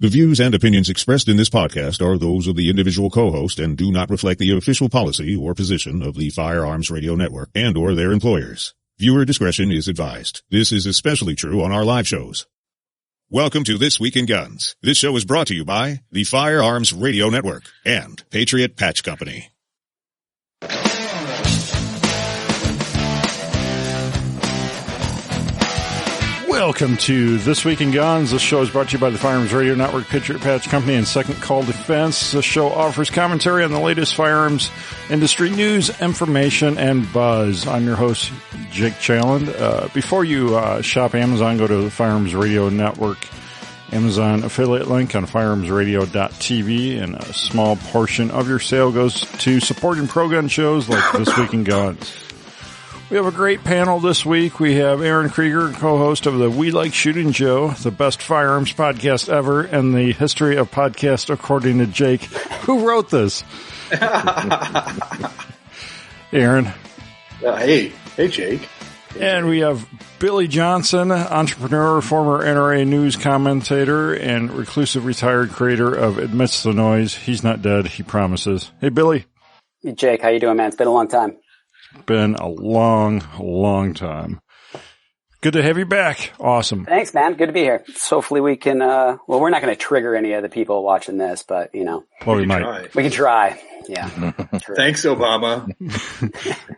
The views and opinions expressed in this podcast are those of the individual co-host and do not reflect the official policy or position of the Firearms Radio Network and or their employers. Viewer discretion is advised. This is especially true on our live shows. Welcome to This Week in Guns. This show is brought to you by the Firearms Radio Network and Patriot Patch Company. Welcome to This Week in Guns. This show is brought to you by the Firearms Radio Network, Patriot Patch Company, and Second Call Defense. This show offers commentary on the latest firearms industry news, information, and buzz. I'm your host, Jake Challand. Before you shop Amazon, go to the Firearms Radio Network Amazon affiliate link on firearmsradio.tv, and a small portion of your sale goes to supporting pro-gun shows like This Week in Guns. We have a great panel this week. We have Aaron Krieger, co-host of the We Like Shooting Show, the best firearms podcast ever, and the history of podcast according to Jake. Who wrote this? Aaron. Hey, Jake. And we have Billy Johnson, entrepreneur, former NRA news commentator, and reclusive retired creator of Admits the Noise. He's not dead, he promises. Hey, Billy. Hey, Jake. How you doing, man? It's been a long time. Been a long time. Good to have you back. Awesome. Thanks, man. Good to be here. So hopefully we can, well, we're not going to trigger any of the people watching this, but, you know. Well, we might. We can try. Yeah. Thanks, Obama.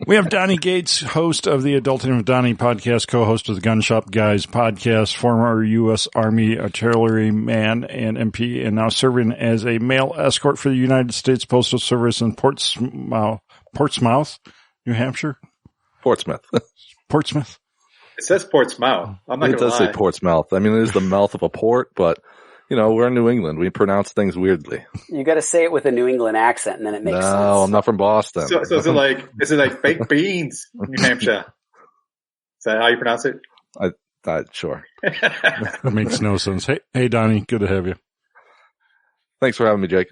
We have Donnie Gates, host of the Adulting with Donnie podcast, co-host of the Gun Shop Guys podcast, former U.S. Army artilleryman and MP, and now serving as a mail escort for the United States Postal Service in Portsmouth, New Hampshire? Portsmouth. Portsmouth? It says Portsmouth. I'm not going to lie. It does say Portsmouth. I mean, it is the mouth of a port, but, you know, we're in New England. We pronounce things weirdly. You got to say it with a New England accent, and then it makes sense. No, I'm not from Boston. So is it like baked beans, New Hampshire? Is that how you pronounce it? Sure. That makes no sense. Hey, Donnie, good to have you. Thanks for having me, Jake.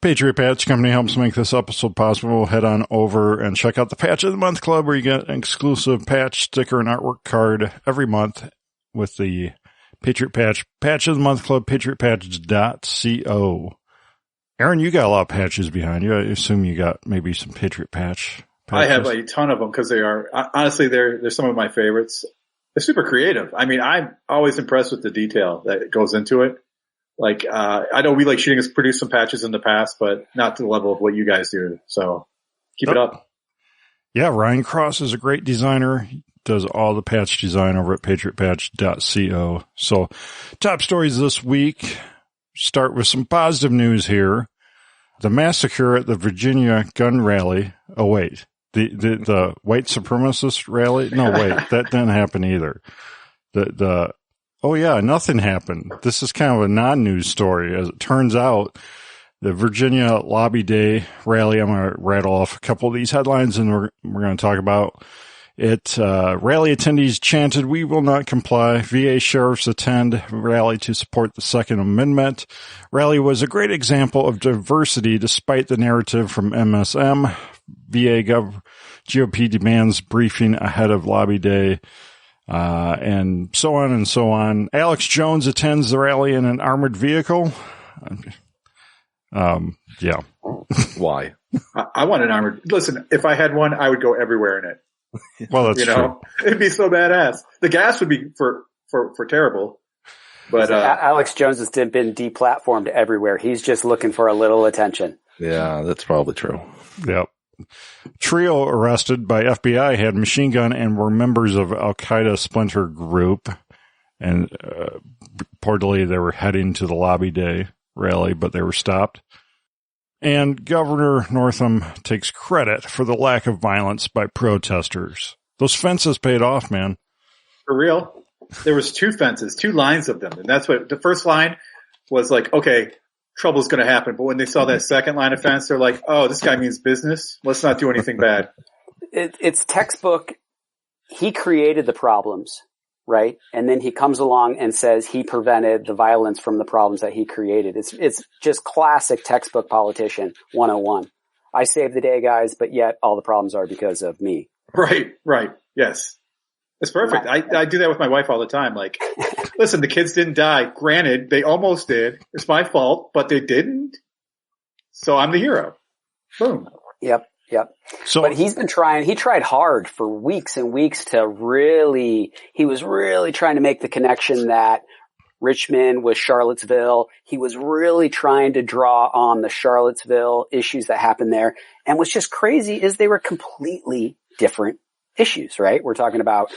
Patriot Patch Company helps make this episode possible. Head on over and check out the Patch of the Month Club, where you get an exclusive patch, sticker, and artwork card every month with the Patriot Patch of the Month Club, patriotpatch.co. Aaron, you got a lot of patches behind you. I assume you got maybe some Patriot Patch patches. I have a ton of them because they are, honestly, they're some of my favorites. They're super creative. I mean, I'm always impressed with the detail that goes into it. Like, I know We Like Shooting has produced some patches in the past, but not to the level of what you guys do. So keep it up. Yeah, Ryan Cross is a great designer. He does all the patch design over at patriotpatch.co. So top stories this week. Start with some positive news here. The massacre at the Virginia gun rally. Oh, wait. The white supremacist rally? No, wait. That didn't happen either. Oh, yeah, nothing happened. This is kind of a non-news story. As it turns out, the Virginia Lobby Day rally, I'm going to rattle off a couple of these headlines, and we're going to talk about it. Rally attendees chanted, "We will not comply." VA sheriffs attend rally to support the Second Amendment. Rally was a great example of diversity despite the narrative from MSM. VA GOP demands briefing ahead of Lobby Day. And so on and so on. Alex Jones attends the rally in an armored vehicle. Yeah. Why? I want an armored. Listen, if I had one, I would go everywhere in it. Well, that's true. It'd be so badass. The gas would be for terrible. But Alex Jones has been deplatformed everywhere. He's just looking for a little attention. Yeah, that's probably true. Yep. Trio arrested by FBI had machine gun and were members of Al-Qaeda splinter group. And reportedly they were heading to the Lobby Day rally, but they were stopped. And Governor Northam takes credit for the lack of violence by protesters. Those fences paid off, man. For real. There was 2 fences, 2 lines of them. And that's what the first line was like, okay, trouble's going to happen. But when they saw that second line of fence, they're like, oh, this guy means business. Let's not do anything bad. It's textbook. He created the problems, right? And then he comes along and says he prevented the violence from the problems that he created. It's just classic textbook politician 101. I saved the day, guys, but yet all the problems are because of me. Right. Yes. It's perfect. I do that with my wife all the time. Like, listen, the kids didn't die. Granted, they almost did. It's my fault, but they didn't. So I'm the hero. Boom. Yep. So, but he tried hard for weeks and weeks he was really trying to make the connection that Richmond was Charlottesville. He was really trying to draw on the Charlottesville issues that happened there. And what's just crazy is they were completely different issues, right? We're talking about,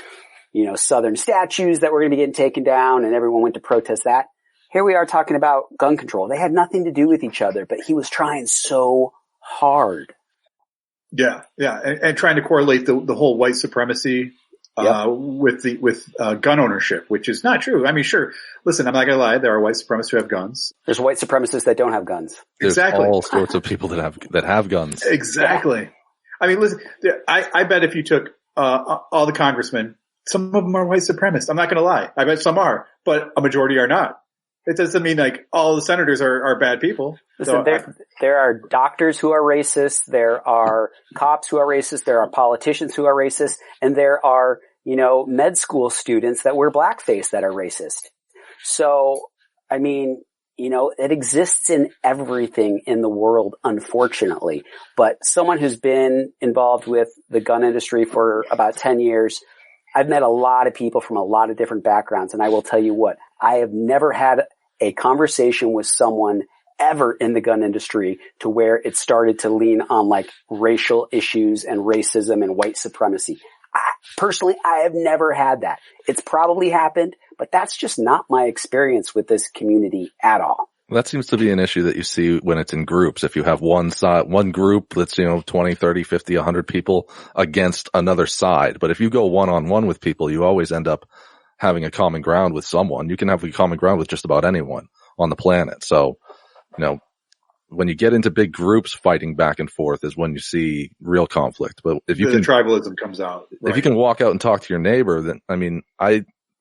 Southern statues that were going to be getting taken down and everyone went to protest that. Here we are talking about gun control. They had nothing to do with each other, but he was trying so hard. Yeah. And trying to correlate the whole white supremacy with gun ownership, which is not true. I mean, sure. Listen, I'm not gonna lie. There are white supremacists who have guns. There's white supremacists that don't have guns. There's exactly. all sorts of people that have guns. Exactly. Yeah. I mean, listen. I bet if you took all the congressmen, some of them are white supremacists. I'm not gonna lie. I bet some are, but a majority are not. It doesn't mean like all the senators are bad people. Listen, there are doctors who are racist. There are cops who are racist. There are politicians who are racist. And there are, med school students that wear blackface that are racist. So, I mean, it exists in everything in the world, unfortunately. But someone who's been involved with the gun industry for about 10 years, I've met a lot of people from a lot of different backgrounds. And I will tell you what, I have never had a conversation with someone ever in the gun industry to where it started to lean on like racial issues and racism and white supremacy. Personally, I have never had that. It's probably happened, but that's just not my experience with this community at all. That seems to be an issue that you see when it's in groups. If you have one group that's, 20, 30, 50, 100 people against another side. But if you go one-on-one with people, you always end up having a common ground with someone. You can have a common ground with just about anyone on the planet. So, when you get into big groups fighting back and forth is when you see real conflict. But if you the tribalism comes out. Right. If you can walk out and talk to your neighbor, then,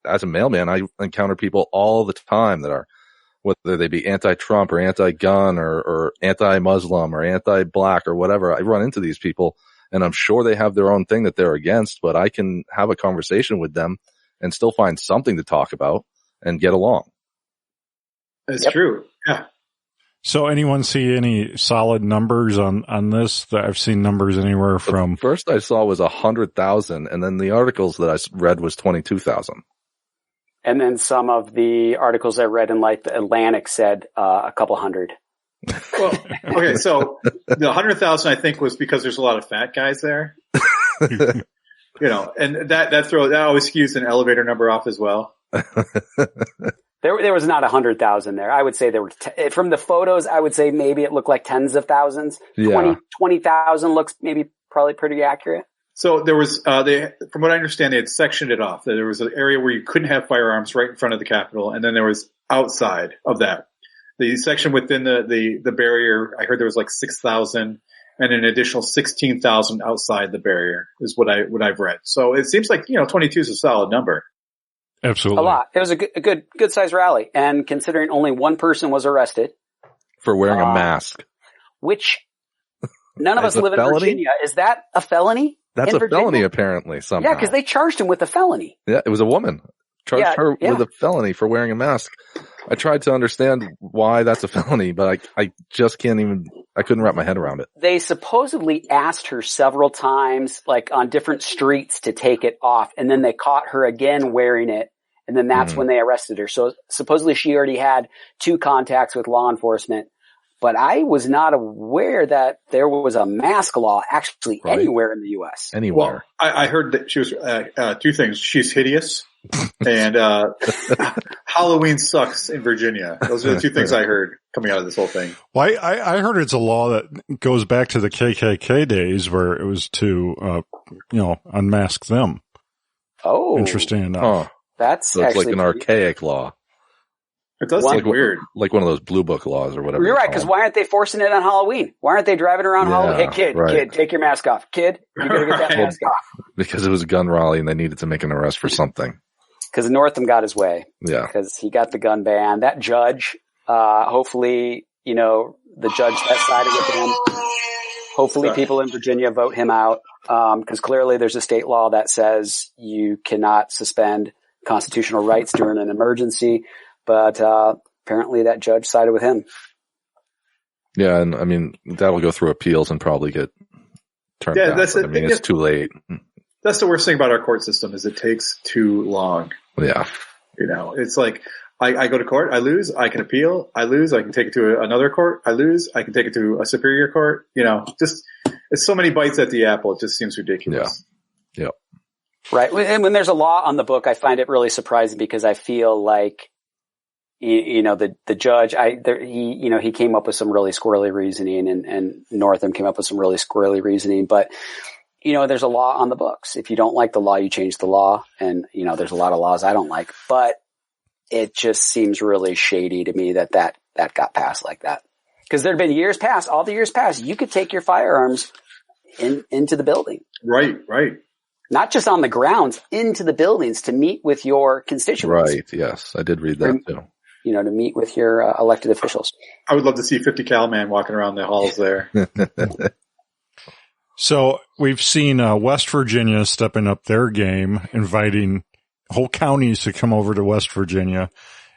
as a mailman, I encounter people all the time that are, whether they be anti-Trump or anti-gun or anti-Muslim or anti-black or whatever. I run into these people and I'm sure they have their own thing that they're against, but I can have a conversation with them and still find something to talk about and get along. It's true. Yeah. So anyone see any solid numbers on this? I've seen numbers anywhere from. The first I saw was 100,000 and then the articles that I read was 22,000. And then some of the articles I read in like the Atlantic said a couple hundred. Well, okay. So the 100,000 I think was because there's a lot of fat guys there. And that always skews an elevator number off as well. There was not 100,000 there. I would say there were, from the photos, I would say maybe it looked like tens of thousands. Yeah. 20,000 looks probably pretty accurate. So there was, from what I understand, they had sectioned it off. There was an area where you couldn't have firearms right in front of the Capitol, and then there was outside of that. The section within the barrier, I heard there was like 6,000 and an additional 16,000 outside the barrier is what I've read. So it seems like, 22 is a solid number. Absolutely. A lot. It was a good size rally. And considering only one person was arrested. For wearing a mask. Which none of us live in Virginia. Is that a felony? That's a felony apparently somehow. Yeah, because they charged him with a felony. Yeah, it was a woman. Charged her with a felony for wearing a mask. I tried to understand why that's a felony, but I just I couldn't wrap my head around it. They supposedly asked her several times, like on different streets, to take it off, and then they caught her again wearing it, and then that's when they arrested her. So supposedly she already had 2 contacts with law enforcement, but I was not aware that there was a mask law actually anywhere in the U.S. Anywhere. Well, I heard that she was 2 things. She's hideous. And Halloween sucks in Virginia. Those are the 2 things I heard coming out of this whole thing. Well, I heard it's a law that goes back to the KKK days where it was to, unmask them. Oh. Interesting enough. Huh. That's so it's actually like an archaic law. It does seem weird. Like one of those blue book laws or whatever. You're right, because why aren't they forcing it on Halloween? Why aren't they driving around Halloween? Hey, kid, take your mask off. Kid, you gotta get that mask off. Because it was a gun rally and they needed to make an arrest for something. Because Northam got his way. Yeah. Because he got the gun ban. That judge, hopefully, the judge that sided with him. Hopefully people in Virginia vote him out, because clearly there's a state law that says you cannot suspend constitutional rights during an emergency, but apparently that judge sided with him. Yeah, and I mean, that'll go through appeals and probably get turned back. That's I mean, it's too late. That's the worst thing about our court system is it takes too long. Yeah. You know, it's like I go to court, I lose, I can appeal, I lose, I can take it to another court, I lose, I can take it to a superior court. You know, just it's so many bites at the apple. It just seems ridiculous. Yeah. Yep. Right. And when there's a law on the book, I find it really surprising because I feel like, you know, the judge, he came up with some really squirrely reasoning and Northam came up with some really squirrely reasoning, but you know, there's a law on the books. If you don't like the law, you change the law. And, you know, there's a lot of laws I don't like, but it just seems really shady to me that got passed like that. Because there have been years past, all the years past, you could take your firearms into the building. Right. Not just on the grounds, into the buildings to meet with your constituents. Right. Yes. I did read that too. You know, to meet with your elected officials. I would love to see 50 cal man walking around the halls there. So we've seen West Virginia stepping up their game, inviting whole counties to come over to West Virginia,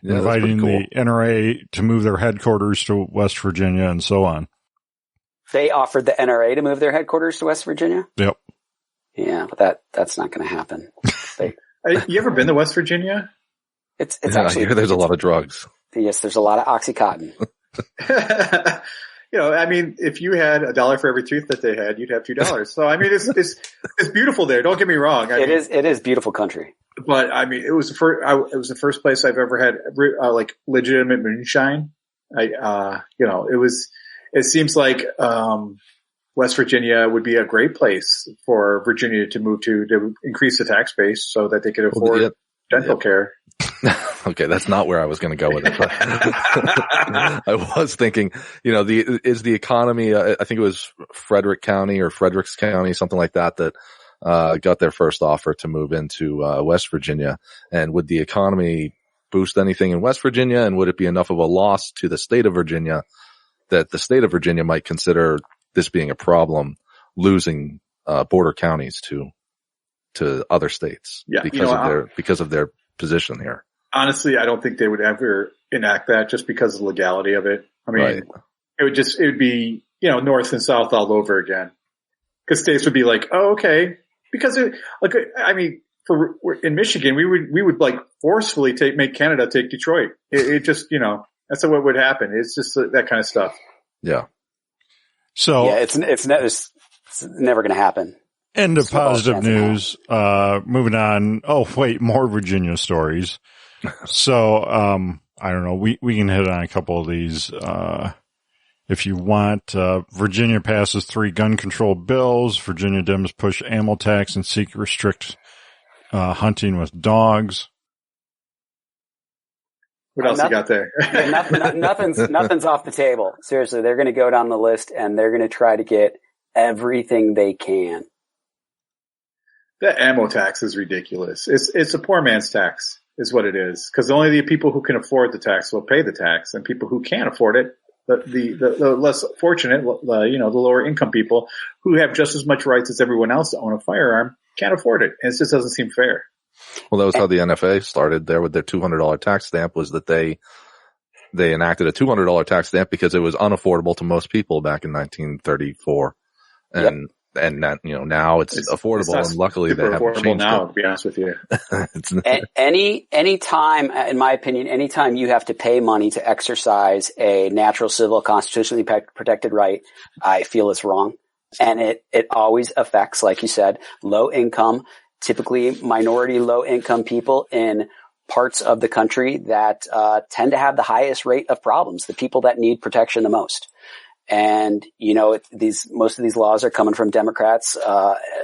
inviting the NRA to move their headquarters to West Virginia and so on. They offered the NRA to move their headquarters to West Virginia? Yep. Yeah, but that's not going to happen. You ever been to West Virginia? It's actually, there's a lot of drugs. Yes, there's a lot of Oxycontin. You know, I mean, if you had $1 for every tooth that they had, you'd have $2. So, I mean, it's beautiful there. Don't get me wrong. It is beautiful country. But I mean, it was the first place I've ever had like legitimate moonshine. It seems like West Virginia would be a great place for Virginia to move to increase the tax base so that they could afford dental care. Okay, that's not where I was going to go with it. But I was thinking, you know, is the economy, I think it was Frederick County or Fredericks County, something like that got their first offer to move into West Virginia. And would the economy boost anything in West Virginia? And would it be enough of a loss to the state of Virginia that the state of Virginia might consider this being a problem, losing border counties to other states because of their position here? Honestly, I don't think they would ever enact that just because of the legality of it. I mean, it would be, you know, north and south all over again. Because states would be like, oh, okay. Because in Michigan, we would like forcefully make Canada take Detroit. It just, you know, that's what would happen. It's just that kind of stuff. Yeah. So yeah, it's never going to happen. End of positive news. Moving on. Oh, wait, more Virginia stories. So, I don't know. We can hit on a couple of these, if you want. Virginia passes 3 gun control bills. Virginia Dems push ammo tax and seek restrict, hunting with dogs. What else you got there? nothing's off the table. Seriously, they're going to go down the list and they're going to try to get everything they can. That ammo tax is ridiculous. It's a poor man's tax is what it is. Because only the people who can afford the tax will pay the tax, and people who can't afford it, the less fortunate, the lower income people who have just as much rights as everyone else to own a firearm can't afford it. And it just doesn't seem fair. Well, that was how the NFA started there with their $200 tax stamp, was that they enacted a $200 tax stamp because it was unaffordable to most people back in 1934. And that, you know, now it's affordable, and luckily they haven't changed now, it. to be honest with you. Any time, in my opinion, anytime you have to pay money to exercise a natural, civil, constitutionally protected right, I feel it's wrong. And it always affects, like you said, low income, typically minority low income people in parts of the country that tend to have the highest rate of problems, the people that need protection the most. And, you know, most of these laws are coming from Democrats,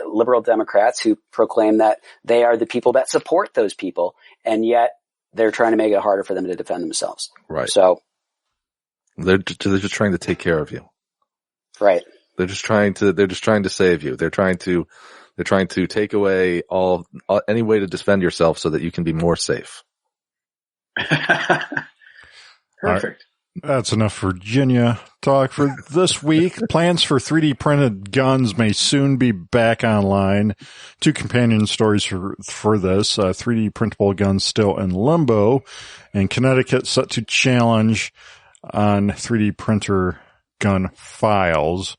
liberal Democrats who proclaim that they are the people that support those people. And yet they're trying to make it harder for them to defend themselves. Right. So they're just trying to take care of you. Right. They're just trying to save you. They're trying to take away any way to defend yourself so that you can be more safe. Perfect. That's enough Virginia talk for this week. Plans for 3D printed guns may soon be back online. 2 companion stories for this. 3D printable guns still in limbo, and Connecticut set to challenge on 3D printer gun files.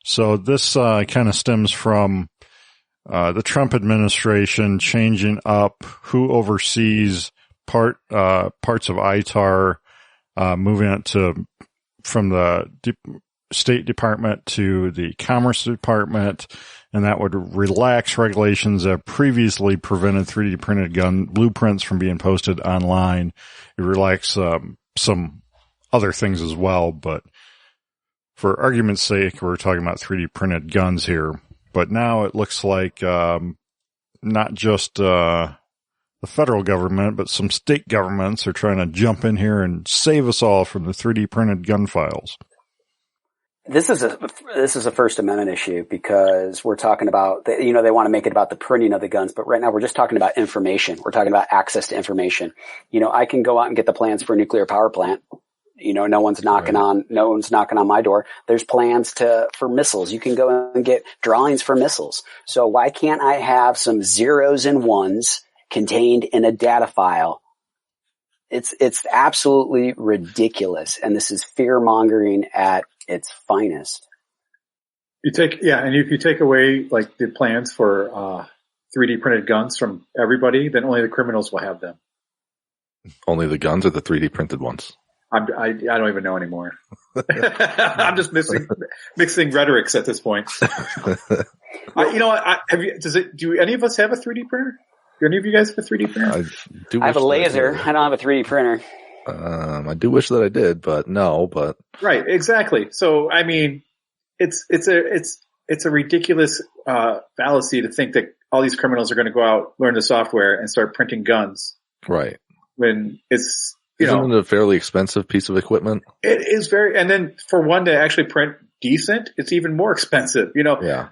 So this kind of stems from the Trump administration changing up who oversees parts of ITAR, moving it from the State Department to the Commerce Department, and that would relax regulations that previously prevented 3D printed gun blueprints from being posted online. It relaxed some other things as well, but for argument's sake, we're talking about 3D printed guns here. But now it looks like not just the federal government, but some state governments are trying to jump in here and save us all from the 3D printed gun files. This is a First Amendment issue because we're talking about, they want to make it about the printing of the guns, but right now we're just talking about information. We're talking about access to information. I can go out and get the plans for a nuclear power plant. No one's knocking on my door. There's plans for missiles. You can go and get drawings for missiles. So why can't I have some zeros and ones contained in a data file? It's absolutely ridiculous. And this is fear mongering at its finest. And if you take away like the plans for 3D printed guns from everybody, then only the criminals will have them. Only the guns or the 3D printed ones? I don't even know anymore. I'm just mixing rhetorics at this point. Do any of us have a 3D printer? Do any of you guys have a 3D printer? I have a laser. I don't have a 3D printer. I do wish that I did, but no. Right, exactly. So I mean, it's a ridiculous fallacy to think that all these criminals are going to go out, learn the software, and start printing guns. Right. When it's Isn't it a fairly expensive piece of equipment? It is and then for one to actually print decent, it's even more expensive.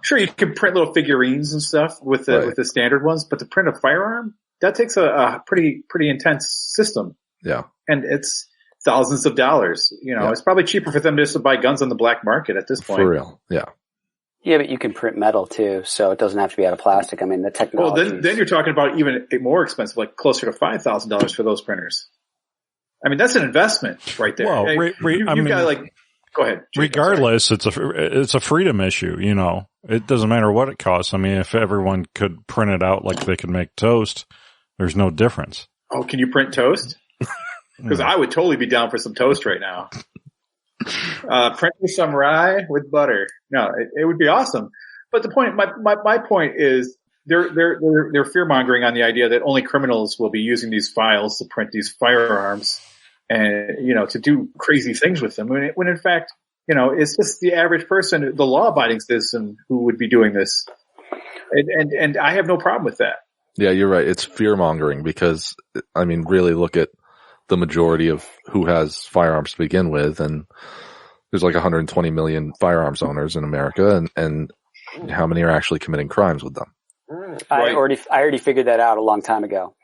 Sure, you can print little figurines and stuff with the standard ones, but to print a firearm, that takes a pretty intense system. Yeah. And it's thousands of dollars. It's probably cheaper for them just to buy guns on the black market at this point. For real. Yeah. Yeah, but you can print metal too, so it doesn't have to be out of plastic. I mean, the technology. Well, then you're talking about even more expensive, like closer to $5,000 for those printers. I mean, that's an investment right there. Well, go ahead. Regardless, it's a freedom issue. It doesn't matter what it costs. I mean, if everyone could print it out like they could make toast, there's no difference. Oh, can you print toast? Because I would totally be down for some toast right now. Print me some rye with butter. No, it would be awesome. But the point, my point is, they're fear mongering on the idea that only criminals will be using these files to print these firearms, and to do crazy things with them. When in fact, it's just the average person, the law-abiding citizen, who would be doing this. And I have no problem with that. Yeah, you're right. It's fear mongering because, I mean, really look at the majority of who has firearms to begin with, and there's like 120 million firearms owners in America, and how many are actually committing crimes with them? I already figured that out a long time ago.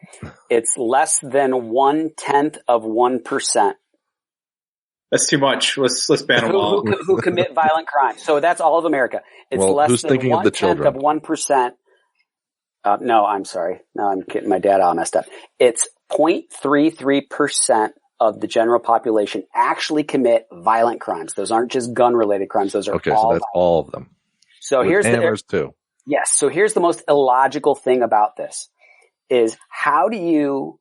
It's less than 1/10 of 1%. That's too much. Let's ban them all. Who commit violent crimes. So that's all of America. It's less than 1/10 of 1%. No, I'm sorry. No, I'm getting my data all messed up. It's 0.33% of the general population actually commit violent crimes. Those aren't just gun-related crimes. Those are so that's all of them. So with hammers too. Yes. So here's the most illogical thing about this is how do you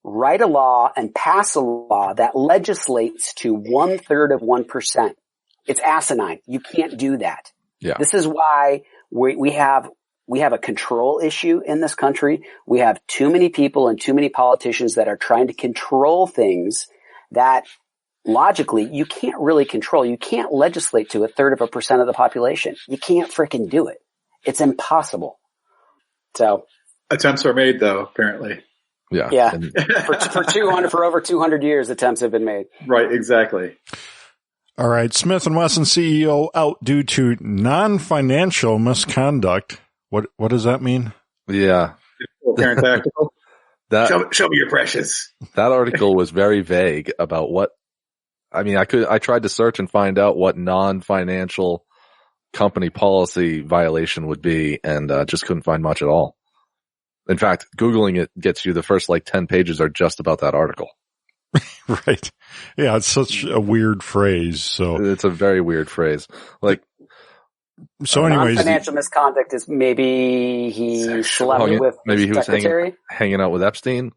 write a law and pass a law that legislates to 1/3 of 1%? It's asinine. You can't do that. Yeah. This is why we have a control issue in this country. We have too many people and too many politicians that are trying to control things that logically you can't really control. You can't legislate to 1/3 of 1% of the population. You can't frickin' do it. It's impossible. So attempts are made, though. Apparently, yeah. for over 200 years, attempts have been made. Right, exactly. All right, Smith & Wesson CEO out due to non-financial misconduct. What does that mean? Yeah, Parent tactical. Show me your precious. That article was very vague about I tried to search and find out what non-financial company policy violation would be, and just couldn't find much at all. In fact, Googling it gets you the first 10 pages are just about that article. Right. Yeah, it's such a weird phrase. So it's a very weird phrase. So anyways, non-financial misconduct is maybe he slept with maybe he was secretary. hanging out with Epstein.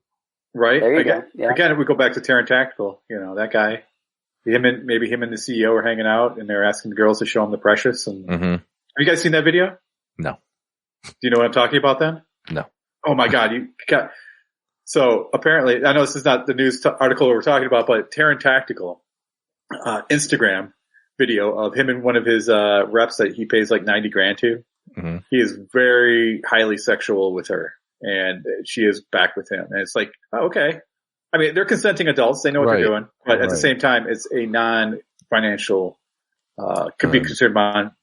Right. There you go. Yeah. Again, if we go back to Terran Tactical, that guy, him and the CEO are hanging out and they're asking the girls to show him the Precious. And have you guys seen that video? No. Do you know what I'm talking about then? No. Oh my God. So apparently, I know this is not the news article we're talking about, but Terran Tactical, Instagram video of him and one of his, reps that he pays $90,000 to. Mm-hmm. He is very highly sexual with her and she is back with him. And it's okay. I mean, they're consenting adults. They know what they're doing, but at the same time, it's a non-financial, could be considered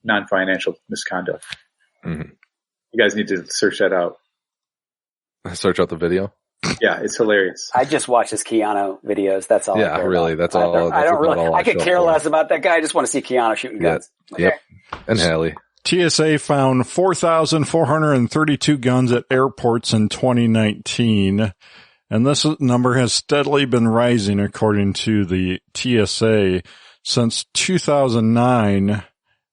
non-financial misconduct. Mm-hmm. You guys need to search that out. Search out the video. Yeah, it's hilarious. I just watch his Keanu videos. That's all. Yeah, really. That's all. I don't really. I could care less about that guy. I just want to see Keanu shooting guns. Yeah. Yep. And Haley. TSA found 4,432 guns at airports in 2019. And this number has steadily been rising according to the TSA since 2009.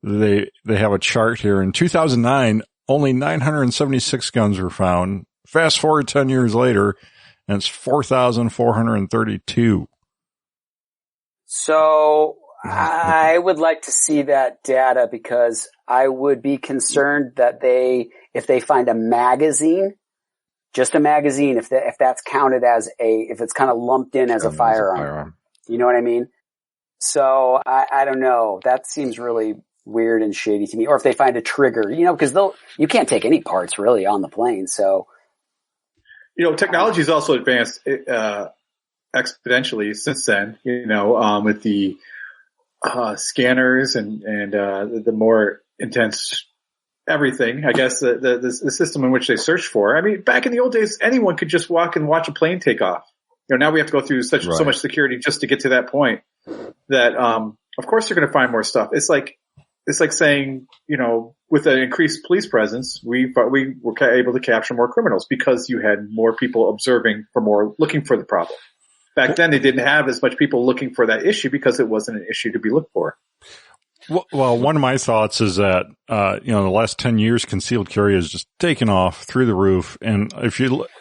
They have a chart here. In 2009, only 976 guns were found. Fast forward 10 years later, and it's 4,432. So I would like to see that data because I would be concerned that if they find a magazine, just a magazine, if that's counted as if it's kind of lumped in as a firearm. You know what I mean? So I don't know. That seems really weird and shady to me. Or if they find a trigger, because you can't take any parts really on the plane. So, technology has also advanced exponentially since then. With the scanners and the more intense everything. I guess the system in which they search for. I mean, back in the old days, anyone could just walk and watch a plane take off. Now we have to go through so much security just to get to that point. That of course they're going to find more stuff. It's like saying, with an increased police presence, we were able to capture more criminals because you had more people observing looking for the problem. Back then, they didn't have as much people looking for that issue because it wasn't an issue to be looked for. Well, one of my thoughts is that, the last 10 years, concealed carry has just taken off through the roof. And and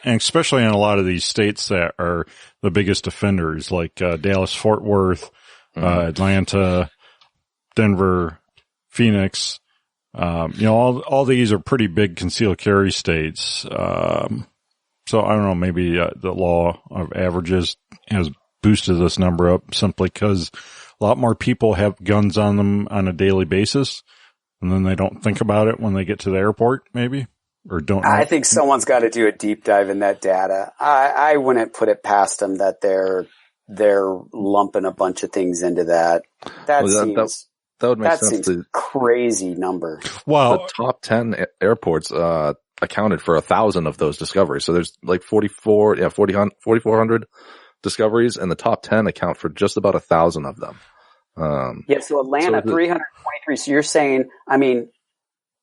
especially in a lot of these states that are the biggest offenders, like, Dallas, Fort Worth, Atlanta, Denver, Phoenix, all these are pretty big concealed carry states. So I don't know, maybe the law of averages has boosted this number up simply because a lot more people have guns on them on a daily basis, and then they don't think about it when they get to the airport, maybe, or don't know. I think someone's got to do a deep dive in that data. I wouldn't put it past them that they're lumping a bunch of things into that. That would make sense. Seems crazy number. Well, the top 10 airports accounted for 1,000 of those discoveries. So there's 4,400 discoveries, and the top 10 account for just about 1,000 of them. So Atlanta, 323. So you're saying,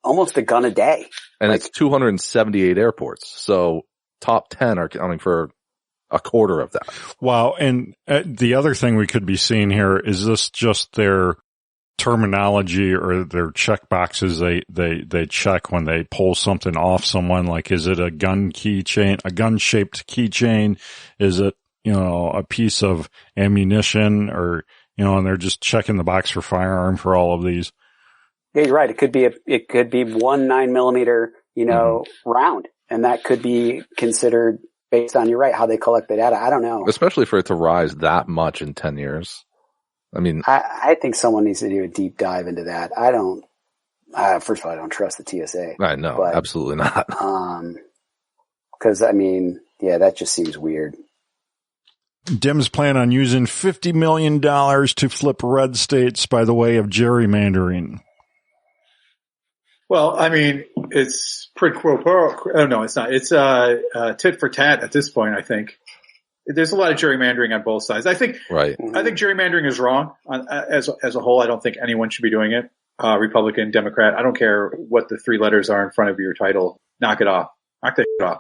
almost a gun a day. And it's 278 airports. So top 10 are accounting for a quarter of that. Wow. And the other thing we could be seeing here is this just their terminology or their check boxes they check when they pull something off someone? Like, is it a gun keychain, a gun shaped keychain? Is it, a piece of ammunition or, and they're just checking the box for firearm for all of these? Yeah, you're right. It could be one 9mm, round, and that could be considered based on, you're right, how they collect the data. I don't know. Especially for it to rise that much in 10 years. I think someone needs to do a deep dive into that. First of all, I don't trust the TSA. I know, absolutely not. Cause that just seems weird. Dems plan on using $50 million to flip red states by the way of gerrymandering. Well, it's quid pro quo. Oh, no, it's not. It's tit for tat at this point, I think. there's a lot of gerrymandering on both sides. I think gerrymandering is wrong as a whole. I don't think anyone should be doing it. Republican, Democrat, I don't care what the 3 letters are in front of your title. Knock it off. Knock that shit off.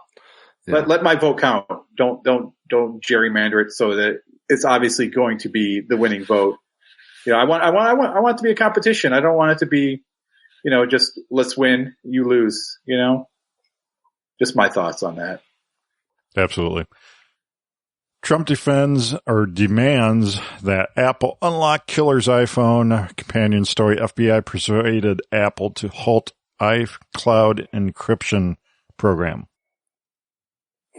Yeah. Let my vote count. Don't gerrymander it so that it's obviously going to be the winning vote. You know, I want it to be a competition. I don't want it to be, you know, just let's win, you lose, you know. Just my thoughts on that. Absolutely. Trump demands that Apple unlock killer's iPhone. Companion story, FBI persuaded Apple to halt iCloud encryption program.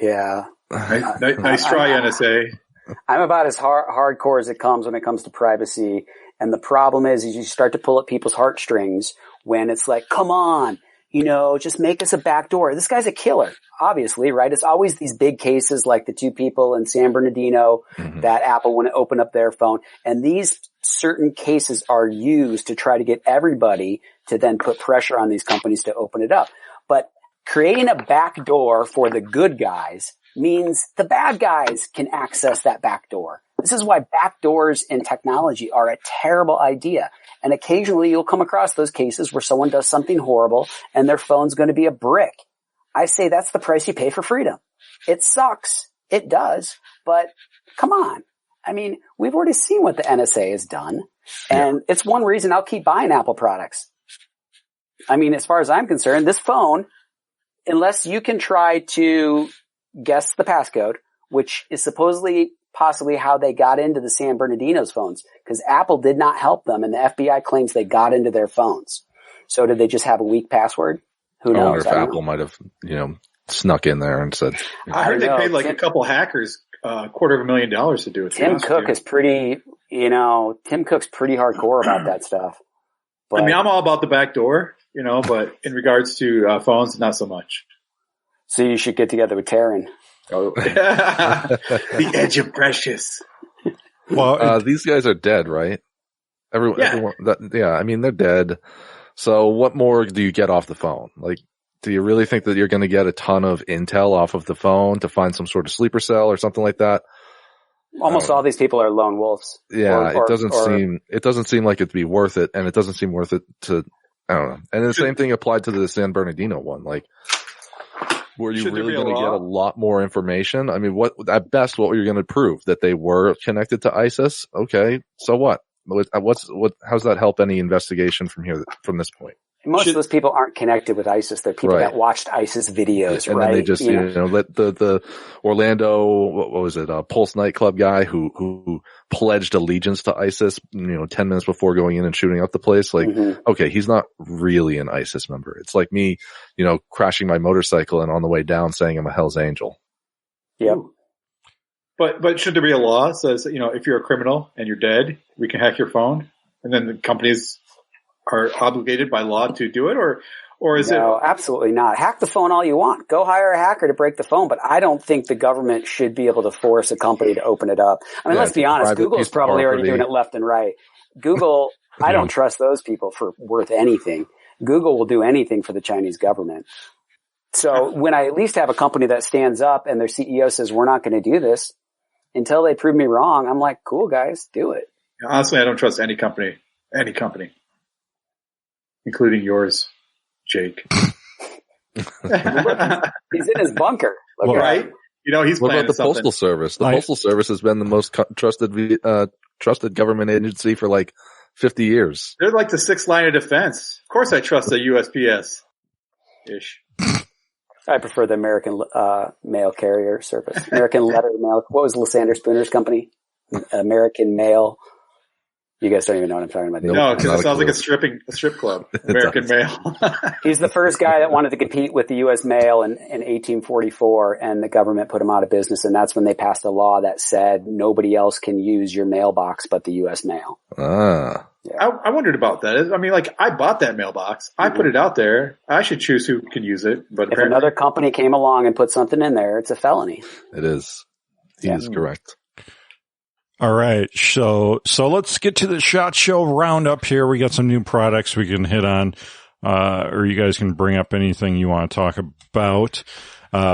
Yeah. Nice try, NSA. I'm about as hardcore as it comes when it comes to privacy. And the problem is you start to pull at people's heartstrings when it's like, come on, you know, just make us a backdoor. This guy's a killer, obviously, right? It's always these big cases like the 2 people in San Bernardino that Apple wouldn't open up their phone. And these certain cases are used to try to get everybody to then put pressure on these companies to open it up. But creating a backdoor for the good guys means the bad guys can access that backdoor. This is why backdoors in technology are a terrible idea. And occasionally you'll come across those cases where someone does something horrible and their phone's going to be a brick. I say that's the price you pay for freedom. It sucks. It does. But come on. I mean, we've already seen what the NSA has done. And it's one reason I'll keep buying Apple products. I mean, as far as I'm concerned, this phone, unless you can try to guess the passcode, which is supposedly possibly how they got into the San Bernardino's phones, because Apple did not help them, and the FBI claims they got into their phones. So did they just have a weak password? Who knows? I wonder if Apple might have, you know, snuck in there and said. I heard they paid like a couple hackers $250,000 to do it. Tim Cook is pretty, you know, Tim Cook's pretty hardcore about that stuff. But, I mean, I'm all about the back door, you know, but in regards to phones, not so much. So you should get together with Taryn. Oh. The edge of precious. Well, these guys are dead, right? Everyone, I mean, they're dead. So what more do you get off the phone? Like, do you really think that you're going to get a ton of intel off of the phone to find some sort of sleeper cell or something like that? Almost all these people are lone wolves. Yeah, it doesn't seem like it'd be worth it, and it doesn't seem worth it to, I don't know. And the same thing applied to the San Bernardino one. Like, were you really going to get a lot more information? I mean, at best, what were you going to prove? That they were connected to ISIS? Okay, so what? How's that help any investigation from this point? Most of those people aren't connected with ISIS. They're people that watched ISIS videos, and right? And then they just, let the Orlando, what was it, Pulse nightclub guy who pledged allegiance to ISIS, 10 minutes before going in and shooting up the place. Like, okay, he's not really an ISIS member. It's like me, crashing my motorcycle and on the way down saying I'm a Hell's Angel. Yep. But should there be a law that says, if you're a criminal and you're dead, we can hack your phone, and then the companies are obligated by law to do it, or is it? No, absolutely not. Hack the phone all you want. Go hire a hacker to break the phone, but I don't think the government should be able to force a company to open it up. I mean, let's be honest. Google's probably already doing it left and right. Google, I don't trust those people for worth anything. Google will do anything for the Chinese government. So when I at least have a company that stands up and their CEO says, we're not going to do this until they prove me wrong, I'm like, cool guys, do it. Honestly, I don't trust any company, including yours, Jake. He's in his bunker. Right? He's what about the something. Postal Service? The Postal Service has been the most trusted government agency for like 50 years. They're like the sixth line of defense. Of course I trust the USPS-ish. I prefer the American mail carrier service. American letter mail. What was Lysander Spooner's company? American Mail. You guys don't even know what I'm talking about. No, because it sounds like a strip club. American Mail. He's the first guy that wanted to compete with the U.S. Mail in 1844, and the government put him out of business, and that's when they passed a law that said nobody else can use your mailbox but the U.S. Mail. Ah. Yeah. I wondered about that. I mean, I bought that mailbox. I put it out there. I should choose who can use it. But if another company came along and put something in there, it's a felony. It is. He is correct. All right. So let's get to the SHOT Show roundup here. We got some new products we can hit on, or you guys can bring up anything you want to talk about.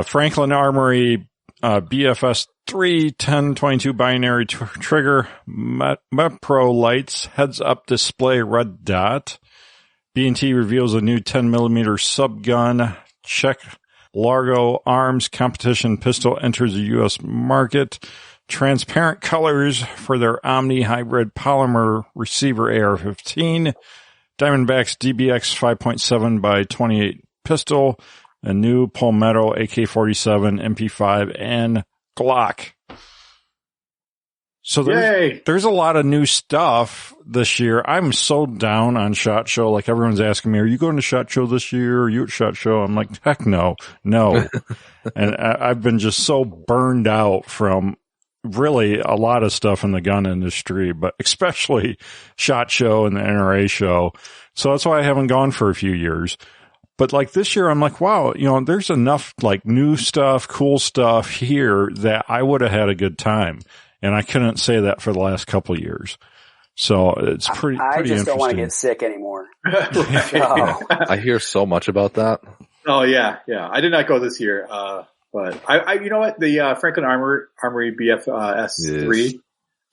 Franklin Armory, BFS 3 10-22 binary trigger, Mepro lights, heads-up display red dot. B&T reveals a new 10mm subgun. Czech Largo Arms competition pistol enters the U.S. market. Transparent colors for their Omni hybrid polymer receiver AR-15. Diamondback's DBX 5.7 by 28 pistol. A new Palmetto AK-47, MP5, and Glock. So there's a lot of new stuff this year. I'm so down on SHOT Show. Like, everyone's asking me, are you going to SHOT Show this year? Are you at SHOT Show? I'm like, heck no. And I've been just so burned out from really a lot of stuff in the gun industry, but especially SHOT Show and the NRA show. So that's why I haven't gone for a few years. But like this year, I'm like, wow, there's enough like new stuff, cool stuff here that I would have had a good time. And I couldn't say that for the last couple of years. So it's pretty I just interesting. don't want to get sick anymore. I hear so much about that. Oh yeah. I did not go this year. But I you know what? The Franklin Armory BFS3,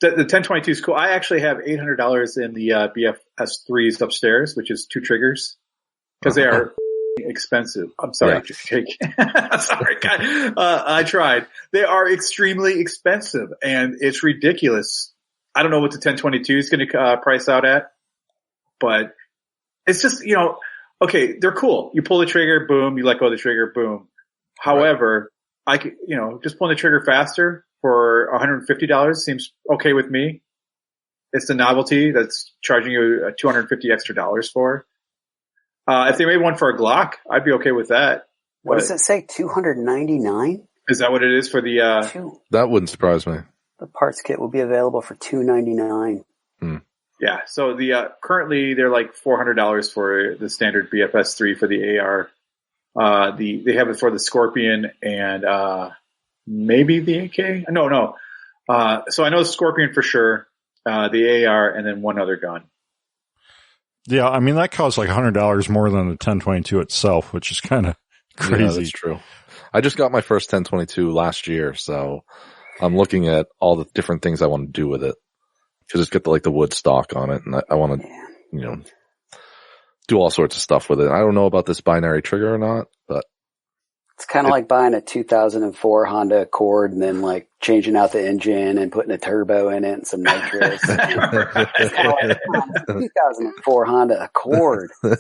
Yes. the 1022 is cool. I actually have $800 in the BFS3s upstairs, which is 2 triggers, because they are expensive. I'm sorry, Jake. Sorry, God. I tried. They are extremely expensive, and it's ridiculous. I don't know what the 1022 is going to price out at, but it's just, okay, they're cool. You pull the trigger, boom. You let go of the trigger, boom. However, I could, just pulling the trigger faster for $150 seems okay with me. It's the novelty that's charging you $250 extra for. If they made one for a Glock, I'd be okay with that. What does it say? $299? Is that what it is for the? That wouldn't surprise me. The parts kit will be available for $299. Yeah. So currently they're like $400 for the standard BFS3 for the AR. They have it for the Scorpion and maybe the AK. No. So I know the Scorpion for sure, the AR, and then one other gun. Yeah, I mean, that costs like $100 more than the 1022 itself, which is kind of crazy. Yeah, that's true. I just got my first 1022 last year, so I'm looking at all the different things I want to do with it. Because it's got the wood stock on it, and I want to, do all sorts of stuff with it. I don't know about this binary trigger or not, but it's kind of like buying a 2004 Honda Accord and then like changing out the engine and putting a turbo in it and some nitrous. It's kind of like a 2004 Honda Accord. All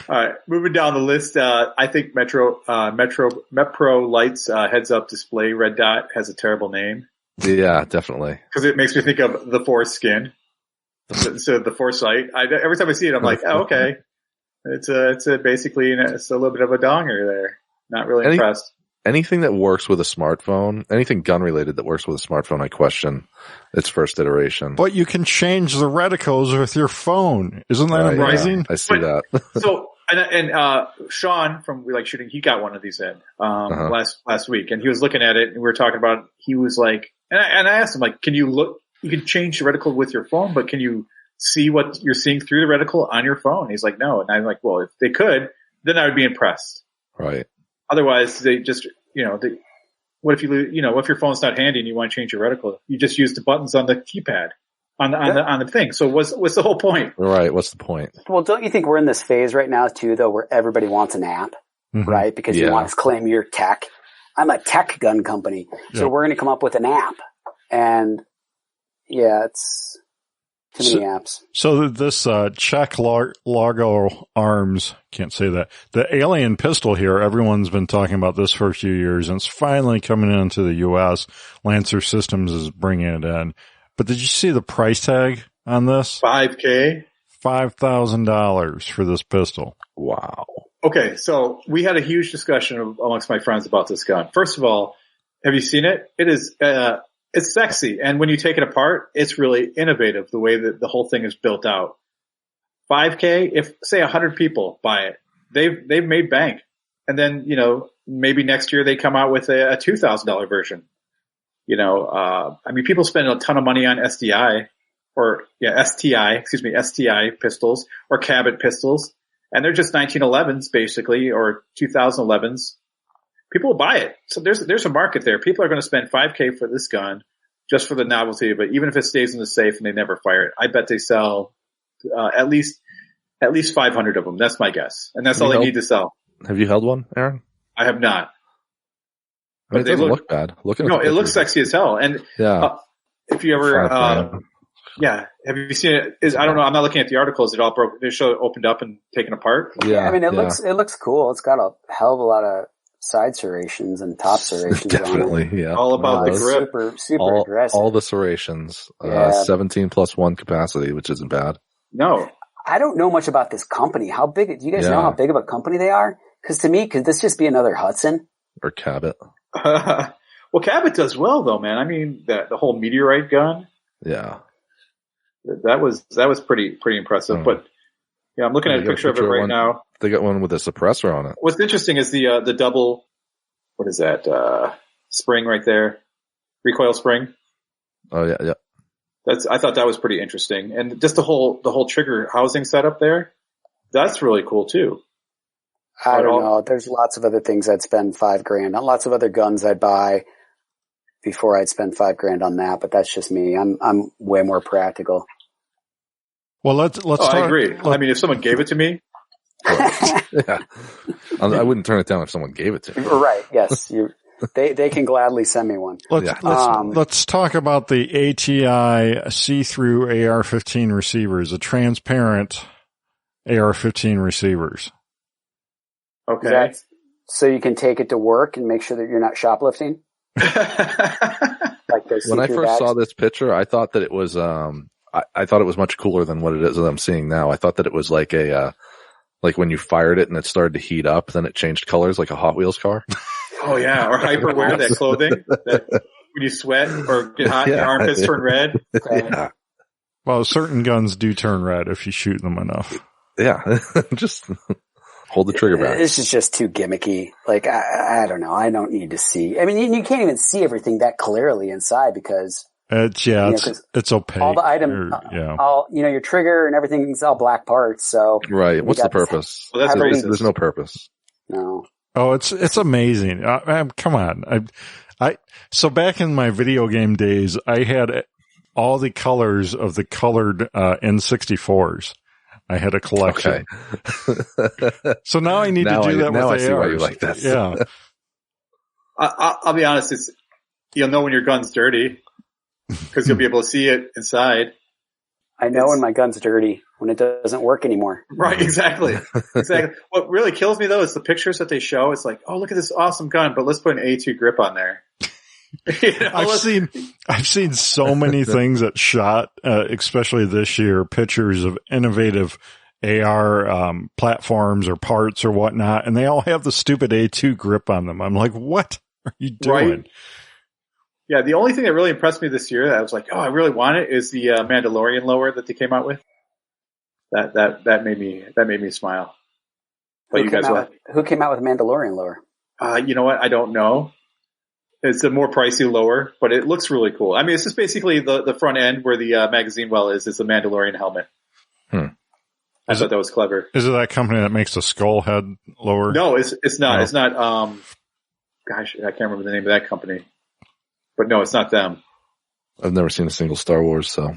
right, moving down the list. I think Mepro Lights heads-up display red dot has a terrible name. Yeah, definitely. Because it makes me think of the Foreskin. So the Foresight. Every time I see it, I'm like, oh, okay. It's basically it's a little bit of a donger there. Not really impressed. Anything that works with a smartphone, anything gun related that works with a smartphone, I question its first iteration. But you can change the reticles with your phone. Isn't that amazing? Yeah, I see that. So and Sean from We Like Shooting, he got one of these in last week, and he was looking at it, and we were talking about it. He was like, and I asked him, like, can you look? You can change the reticle with your phone, but can you see what you're seeing through the reticle on your phone? He's like, no. And I'm like, well, if they could, then I would be impressed. Right. Otherwise, they just, what if if your phone's not handy and you want to change your reticle? You just use the buttons on the keypad on the thing. So what's the whole point? Right. What's the point? Well, don't you think we're in this phase right now too, though, where everybody wants an app, right? Because you want to claim your tech. I'm a tech gun company, so we're going to come up with an app. And it's too many apps. So this Czech Largo Arms, can't say that. The alien pistol here, everyone's been talking about this for a few years, and it's finally coming into the U.S. Lancer Systems is bringing it in. But did you see the price tag on this? $5,000? $5,000 for this pistol. Wow. Okay, so we had a huge discussion amongst my friends about this gun. First of all, have you seen it? It is it's sexy, and when you take it apart, it's really innovative the way that the whole thing is built out. $5,000, if say 100 people buy it, they've made bank. And then, maybe next year they come out with a $2,000 version. People spend a ton of money on STI pistols or Cabot pistols, and they're just 1911s basically, or 2011s. people will buy it. So there's a market there. People are going to spend $5,000 for this gun just for the novelty. But even if it stays in the safe and they never fire it, I bet they sell at least 500 of them. That's my guess, and that's all they need to sell. Have you held one, Aaron? I have not. I mean, it doesn't look bad. No, it looks sexy as hell. And if you ever, have you seen it? I don't know. I'm not looking at the article. Is it all broken? They show it opened up and taken apart. Yeah, I mean, it looks cool. It's got a hell of a lot of side serrations and top serrations. Definitely, on it. All about the grip. Super aggressive. All the serrations. 17 plus 1 capacity, which isn't bad. No. I don't know much about this company. How big? Do you guys know how big of a company they are? Because to me, could this just be another Hudson or Cabot? Well, Cabot does well though, man. I mean, the whole meteorite gun. Yeah, that was pretty impressive. But I'm looking at a picture of it right now. They got one with a suppressor on it. What's interesting is the double. What is that? Spring right there, recoil spring. Oh yeah. I thought that was pretty interesting, and just the whole trigger housing setup there. That's really cool too. I don't know. There's lots of other things I'd spend $5,000 on. Lots of other guns I'd buy before I'd spend $5,000 on that. But that's just me. I'm way more practical. Well, let's. I agree. I mean, if someone gave it to me, yeah, I wouldn't turn it down if someone gave it to me. Right? Yes, they can gladly send me one. Let's talk about the ATI see-through AR-15 receivers, the transparent AR-15 receivers. Okay. So you can take it to work and make sure that you're not shoplifting? Like when I first saw this picture, I thought that it was, I thought it was much cooler than what it is that I'm seeing now. I thought that it was like like when you fired it and it started to heat up, then it changed colors like a Hot Wheels car. Oh yeah. Or hyperwear, that clothing that when you sweat or get hot, your armpits turn red. Yeah. Well, certain guns do turn red if you shoot them enough. Yeah. Just hold the trigger back. This is just too gimmicky. Like, I don't know. I don't need to see. I mean, you can't even see everything that clearly inside because it's opaque. All the item, your trigger and everything's all black parts. So right. What's the purpose? Well, that's there's no purpose. No. Oh, it's amazing. Come on. So back in my video game days, I had all the colors of the colored N64s. I had a collection. Okay. So now I need to do that with ARs. I see why you like that. Yeah. I'll be honest. You'll know when your gun's dirty because you'll be able to see it inside. I know when my gun's dirty, when it doesn't work anymore. Right, exactly. What really kills me though is the pictures that they show. It's like, oh, look at this awesome gun, but let's put an A2 grip on there. I've seen so many things that shot, especially this year, pictures of innovative AR platforms or parts or whatnot, and they all have the stupid A2 grip on them. I'm like, what are you doing? Right. Yeah, the only thing that really impressed me this year that I was like, oh, I really want it is the Mandalorian lower that they came out with. That made me smile. But who came out with Mandalorian lower? You know what? I don't know. It's a more pricey lower, but it looks really cool. I mean, it's just basically the front end where the magazine well is. It's a Mandalorian helmet. I thought that was clever. Is it that company that makes the skull head lower? No, it's not. No. It's not. Gosh, I can't remember the name of that company. But no, it's not them. I've never seen a single Star Wars, so.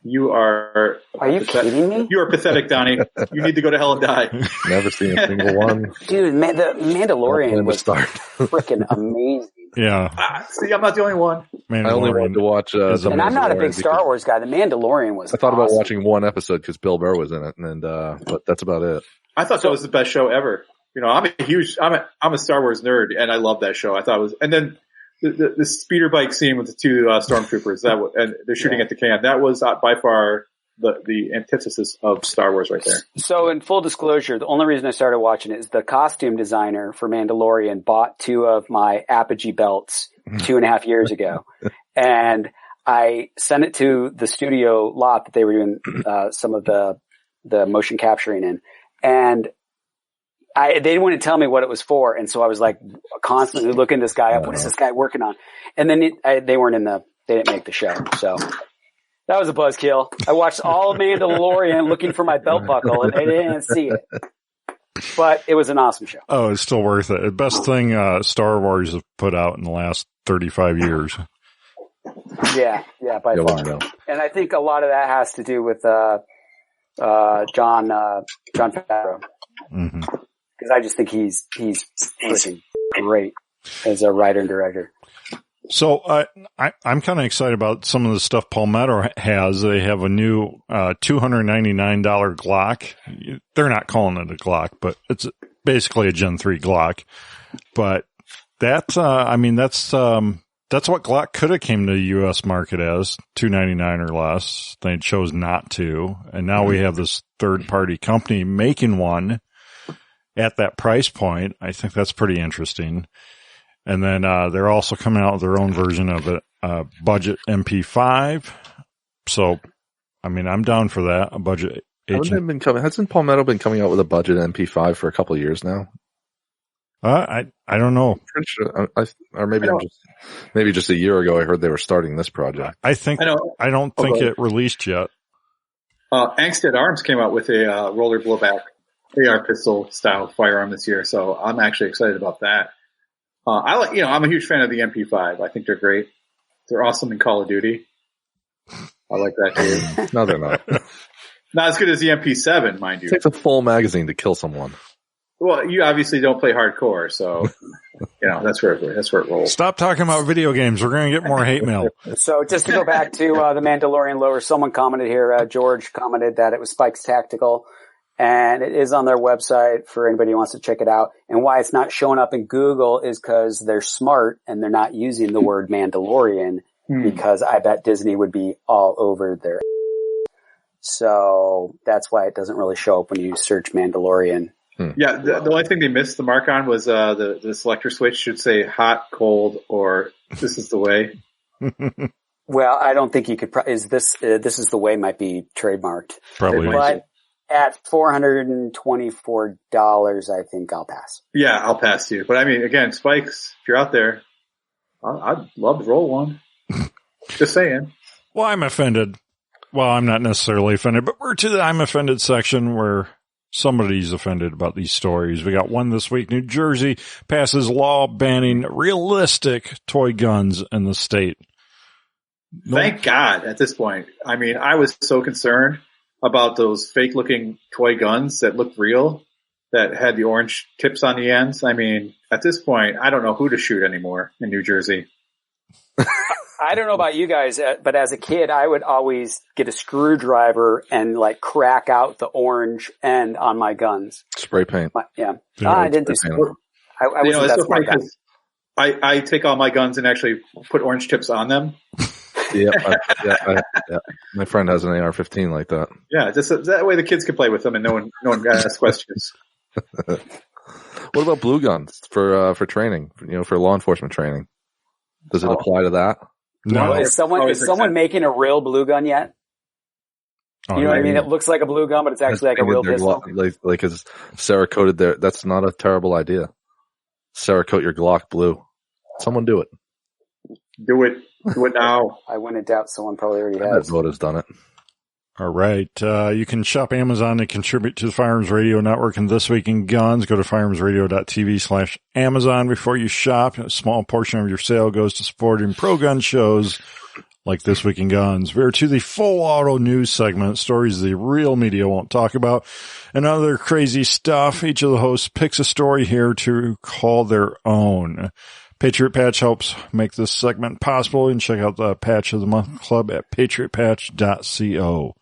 You are. Are you kidding me? You are pathetic, Donnie. You need to go to hell and die. Never seen a single one. Dude, the Mandalorian was freaking amazing. Yeah. See, I'm not the only one. I only wanted to watch. And I'm not a big Star Wars guy. The Mandalorian was. I thought about watching one episode because Bill Burr was in it, and but that's about it. I thought that was the best show ever. You know, I'm a Star Wars nerd, and I love that show. I thought it was, and then the speeder bike scene with the two stormtroopers and they're shooting at the can. That was by far the antithesis of Star Wars right there. So in full disclosure, the only reason I started watching it is the costume designer for Mandalorian bought 2 of my Apogee belts 2.5 years ago. And I sent it to the studio lot that they were doing some of the motion capturing in. And they didn't want to tell me what it was for. And so I was like constantly looking this guy up. What is this guy working on? And then they didn't make the show. So that was a buzzkill. I watched all of Mandalorian looking for my belt buckle and they didn't see it. But it was an awesome show. Oh, it's still worth it. The best thing Star Wars have put out in the last 35 years. Yeah, by far. And I think a lot of that has to do with John Favreau. Mm-hmm. Because I just think he's freaking great as a writer and director. So I'm kind of excited about some of the stuff Palmetto has. They have a new $299 Glock. They're not calling it a Glock, but it's basically a Gen 3 Glock. But that's what Glock could have came to the U.S. market as, $299 or less. They chose not to, and now we have this third-party company making one at that price point. I think that's pretty interesting. And then they're also coming out with their own version of a budget MP5. So, I mean, I'm down for that. A budget. Hasn't Palmetto been coming out with a budget MP5 for a couple of years now? I don't know. Pretty sure, or maybe just a year ago. I heard they were starting this project. I don't think it released yet. Angstead Arms came out with a roller blowback AR pistol style firearm this year, so I'm actually excited about that. I'm a huge fan of the MP5. I think they're great. They're awesome in Call of Duty. I like that too. No, they're not. Not as good as the MP7, mind you. It takes a full magazine to kill someone. Well, you obviously don't play hardcore, so that's where it rolls. Stop talking about video games. We're going to get more hate mail. So just to go back to the Mandalorian lure, someone commented here. George commented that it was Spike's Tactical. And it is on their website for anybody who wants to check it out. And why it's not showing up in Google is because they're smart and they're not using the word Mandalorian because I bet Disney would be all over their. So that's why it doesn't really show up when you search Mandalorian. Yeah, the only thing they missed the mark on was the selector switch should say hot, cold, or this is the way. Well, I don't think you could. This is the way might be trademarked. Probably. But at $424, I think I'll pass. Yeah, I'll pass too. But I mean, again, Spikes, if you're out there, I'd love to roll one. Just saying. Well, I'm offended. Well, I'm not necessarily offended, but we're to the I'm offended section where somebody's offended about these stories. We got one this week. New Jersey passes law banning realistic toy guns in the state. Thank God at this point. I mean, I was so concerned about those fake looking toy guns that looked real, that had the orange tips on the ends. I mean, at this point, I don't know who to shoot anymore in New Jersey. I don't know about you guys, but as a kid, I would always get a screwdriver and crack out the orange end on my guns. Spray paint. I didn't do spray. I wasn't that smart guy. I take all my guns and actually put orange tips on them. Yeah. My friend has an AR-15 like that. Yeah, just that way the kids can play with them and no one asks questions. What about blue guns for training? For law enforcement training, does it apply to that? No. Is someone making a real blue gun yet? You know what I mean? It looks like a blue gun, but it's actually like a real pistol. Like is Cerakoted there? That's not a terrible idea. Cerakote your Glock blue. Someone do it. Do it now. I wouldn't doubt someone probably already has. Voda's done it. All right. You can shop Amazon to contribute to the Firearms Radio Network and This Week in Guns. Go to firearmsradio.tv/Amazon before you shop. A small portion of your sale goes to supporting pro-gun shows like This Week in Guns. We're to the full auto news segment, stories the real media won't talk about, and other crazy stuff. Each of the hosts picks a story here to call their own. Patriot Patch helps make this segment possible. And check out the Patch of the Month Club at patriotpatch.co.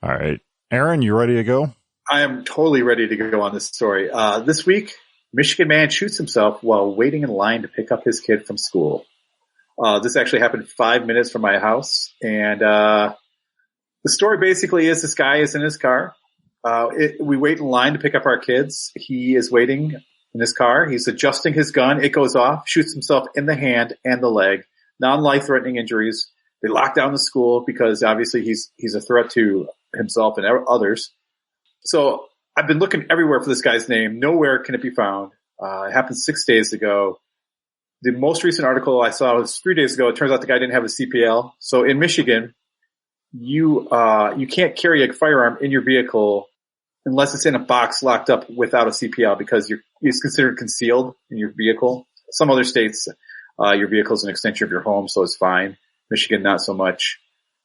All right. Aaron, you ready to go? I am totally ready to go on this story. This week, Michigan man shoots himself while waiting in line to pick up his kid from school. This actually happened 5 minutes from my house. And the story basically is this guy is in his car. We wait in line to pick up our kids. He is waiting in his car. He's adjusting his gun. It goes off, shoots himself in the hand and the leg. Non-life-threatening injuries. They lock down the school because obviously he's a threat to himself and others. So I've been looking everywhere for this guy's name. Nowhere can it be found. It happened 6 days ago. The most recent article I saw was 3 days ago. It turns out the guy didn't have a CPL. So in Michigan, you can't carry a firearm in your vehicle unless it's in a box locked up without a CPL, because it's considered concealed in your vehicle. Some other states, your vehicle is an extension of your home, so it's fine. Michigan, not so much.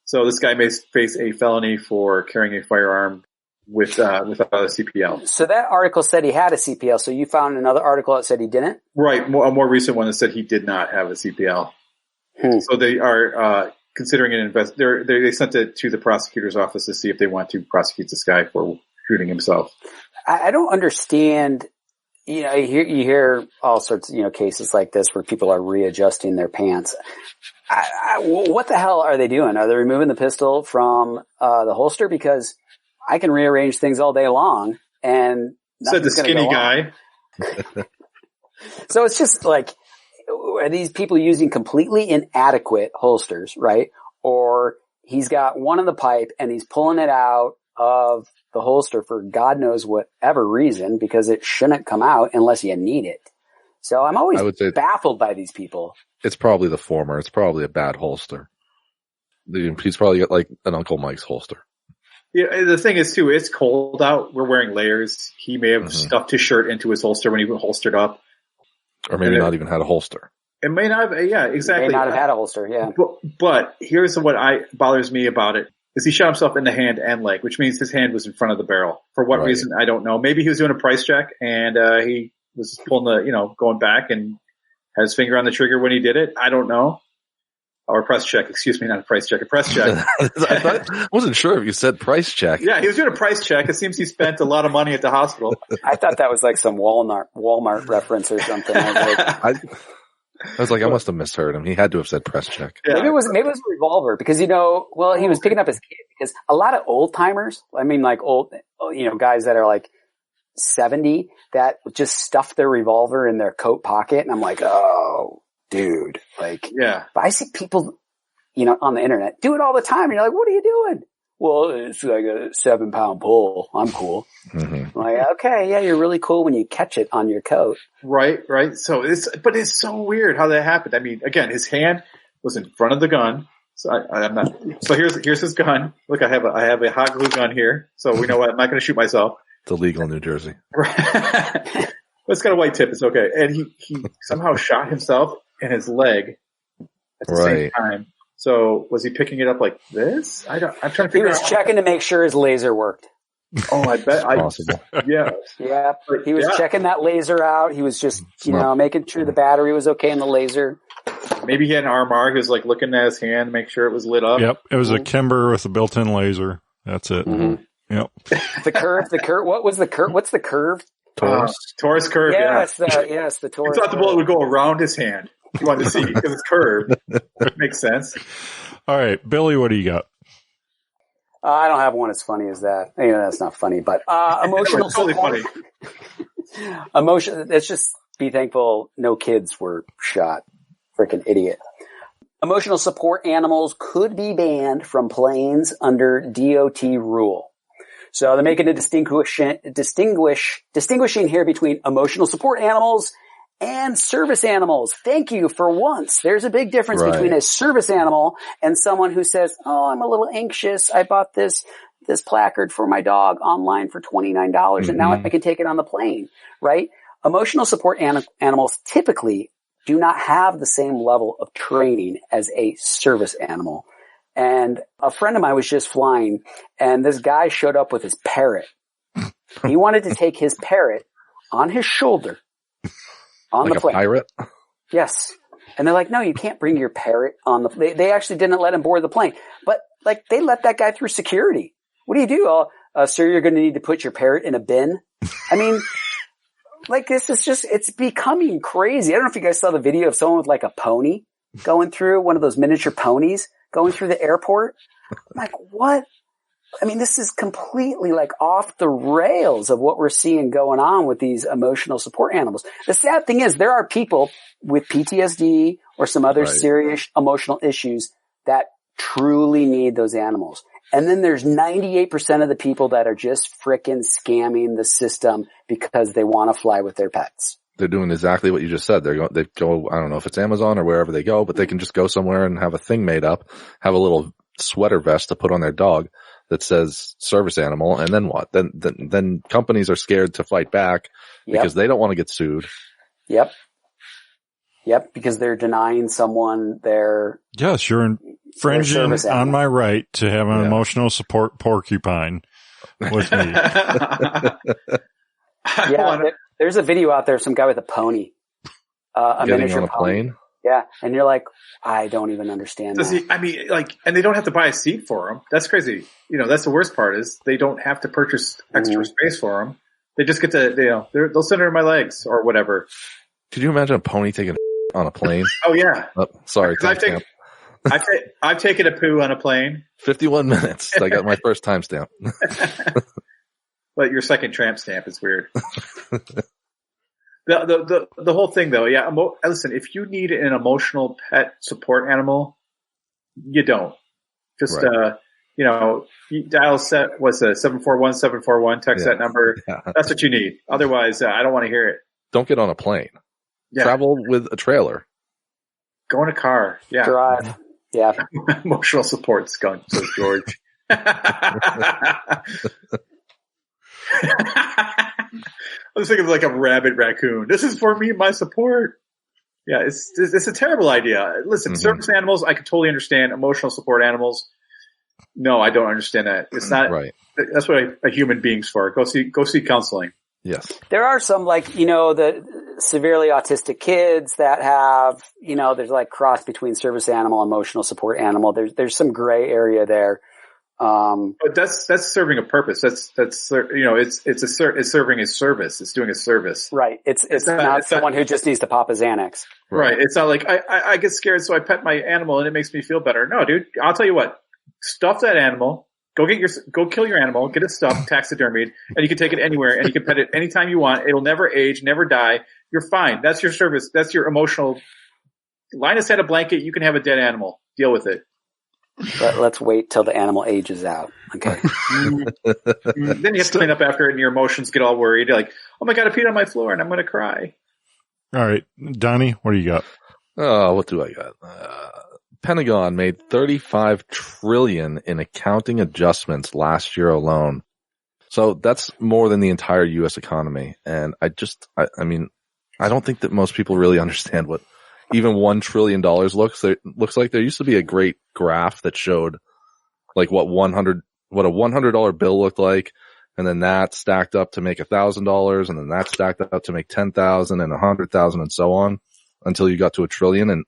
So this guy may face a felony for carrying a firearm without a CPL. So that article said he had a CPL. So you found another article that said he didn't? Right. A more recent one that said he did not have a CPL. So they are considering an they sent it to the prosecutor's office to see if they want to prosecute this guy for shooting himself. I don't understand. You hear all sorts of, cases like this where people are readjusting their pants. What the hell are they doing? Are they removing the pistol from the holster? Because I can rearrange things all day long, and said the skinny guy. So it's just like, are these people using completely inadequate holsters, right? Or he's got one in the pipe and he's pulling it out of the holster for God knows whatever reason, because it shouldn't come out unless you need it. So I'm always baffled by these people. It's probably the former. It's probably a bad holster. He's probably got like an Uncle Mike's holster. Yeah, the thing is too, it's cold out. We're wearing layers. He may have stuffed his shirt into his holster when he holstered up. Or maybe not even had a holster. It may not have, yeah, exactly. He may not have had a holster, yeah. But here's what bothers me about it, is he shot himself in the hand and leg, which means his hand was in front of the barrel. For what reason, I don't know. Maybe he was doing a price check and he was pulling going back and had his finger on the trigger when he did it. I don't know. Or press check, excuse me, not a price check, a press check. I wasn't sure if you said price check. Yeah, he was doing a price check. It seems he spent a lot of money at the hospital. I thought that was like some Walmart reference or something. I was like, I must have misheard him. He had to have said press check. Yeah. Maybe it was a revolver, because he was picking up his kid, because a lot of old timers, I mean like old, guys that are like 70 that just stuff their revolver in their coat pocket, and I'm like, oh, dude, like, yeah. But I see people, on the internet do it all the time, and you're like, what are you doing? Well, it's like a 7-pound pull. I'm cool. I'm like, okay, yeah, you're really cool when you catch it on your coat. Right. So but it's so weird how that happened. I mean, again, his hand was in front of the gun. So I'm not, so here's his gun. Look, I have a hot glue gun here. So we know what, I'm not going to shoot myself. It's illegal in New Jersey. Right. It's got a white tip. It's okay. And he somehow shot himself in his leg at the same time. So was he picking it up like this? I'm trying to figure out. He was checking to make sure his laser worked. Oh, I bet. Possible. Yeah. Yeah. He was checking that laser out. He was just, making sure the battery was okay in the laser. Maybe he had an RMR. He was like looking at his hand to make sure it was lit up. Yep. It was a Kimber with a built-in laser. That's it. Yep. The curve. What was the curve? What's the curve? Taurus curve. Yes, the Taurus. He thought the bullet would go around his hand. You wanted to see because it's curved. Makes sense. All right, Billy, what do you got? I don't have one as funny as that. That's not funny, but emotional. Totally funny. Let's just be thankful no kids were shot. Freaking idiot. Emotional support animals could be banned from planes under DOT rule. So they're making a distinguishing here between emotional support animals and service animals. Thank you for once. There's a big difference between a service animal and someone who says, oh, I'm a little anxious. I bought this placard for my dog online for $29 and now I can take it on the plane, right? Emotional support animals typically do not have the same level of training as a service animal. And a friend of mine was just flying and this guy showed up with his parrot. He wanted to take his parrot on his shoulder on like the plane. A pirate? Yes. And they're like, no, you can't bring your parrot on the plane. They actually didn't let him board the plane. But like they let that guy through security. What do you do? Sir, you're going to need to put your parrot in a bin. I mean, like this is just, it's becoming crazy. I don't know if you guys saw the video of someone with like a pony going through, one of those miniature ponies going through the airport. I'm like, what? I mean, this is completely like off the rails of what we're seeing going on with these emotional support animals. The sad thing is there are people with PTSD or some other serious emotional issues that truly need those animals. And then there's 98% of the people that are just frickin' scamming the system because they want to fly with their pets. They're doing exactly what you just said. They go, I don't know if it's Amazon or wherever they go, but they can just go somewhere and have a thing made up, have a little sweater vest to put on their dog. that says service animal, and then what? Then companies are scared to fight back because they don't want to get sued. Yep. Because they're denying someone their. Yes, you're infringing on my right to have an emotional support porcupine with me. There's a video out there of some guy with a pony. A getting miniature on a pony. plane. Yeah, and you're like, I don't even understand that. And they don't have to buy a seat for them. That's crazy. That's the worst part is they don't have to purchase extra space for them. They just get to, they'll sit under my legs or whatever. Could you imagine a pony taking on a plane? Oh yeah. Oh, sorry. I've taken a poo on a plane. 51 minutes. I got my first timestamp. But your second tramp stamp is weird. The whole thing though, yeah. Listen, if you need an emotional pet support animal, you don't. Just you dial 741-741, text that number. Yeah. That's what you need. Otherwise, I don't want to hear it. Don't get on a plane. Yeah. Travel with a trailer. Go in a car. Yeah. Drive. Yeah. Emotional support skunk, says George. I was thinking of like a rabid raccoon. This is for me and my support. Yeah, it's a terrible idea. Listen, service animals, I can totally understand. Emotional support animals, no, I don't understand that. It's not right. That's what a human being's for. Go see counseling. Yes. There are some the severely autistic kids that have, there's like cross between service animal, emotional support animal. There's some gray area there. But that's serving a purpose. It's serving a service. It's doing a service. Right. It's not someone who just needs to pop a Xanax. Right. It's not like I get scared, so I pet my animal and it makes me feel better. No, dude, I'll tell you what, stuff that animal, go kill your animal, get it stuffed, taxidermied, and you can take it anywhere and you can pet it anytime you want. It'll never age, never die. You're fine. That's your service. That's your emotional. Linus had a blanket. You can have a dead animal. Deal with it. Let's wait till the animal ages out. Okay. Then you have to clean up after it and your emotions get all worried. You're like, oh my God, I peed on my floor and I'm going to cry. All right. Donnie, what do you got? Oh, what do I got? Pentagon made $35 trillion in accounting adjustments last year alone. So that's more than the entire U.S. economy. And I don't think that most people really understand what even $1 trillion looks like. There used to be a great graph that showed like what a $100 bill looked like. And then that stacked up to make $1,000, and then that stacked up to make 10,000 and 100,000 and so on until you got to $1 trillion. And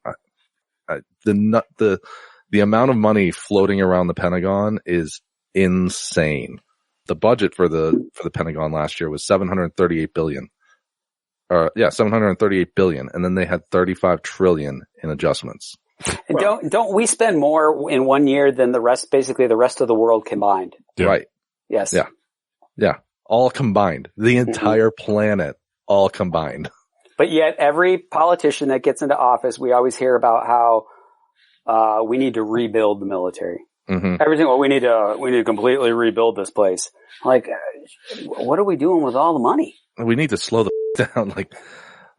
the amount of money floating around the Pentagon is insane. The budget for the Pentagon last year was $738 billion. $738 billion, and then they had $35 trillion in adjustments. And don't we spend more in 1 year than the rest of the world combined? Yeah. Right. Yes. Yeah. All combined. The entire planet, all combined. But yet every politician that gets into office, we always hear about how, we need to rebuild the military. Everything. Well, we need to completely rebuild this place. Like, what are we doing with all the money? We need to slow the down.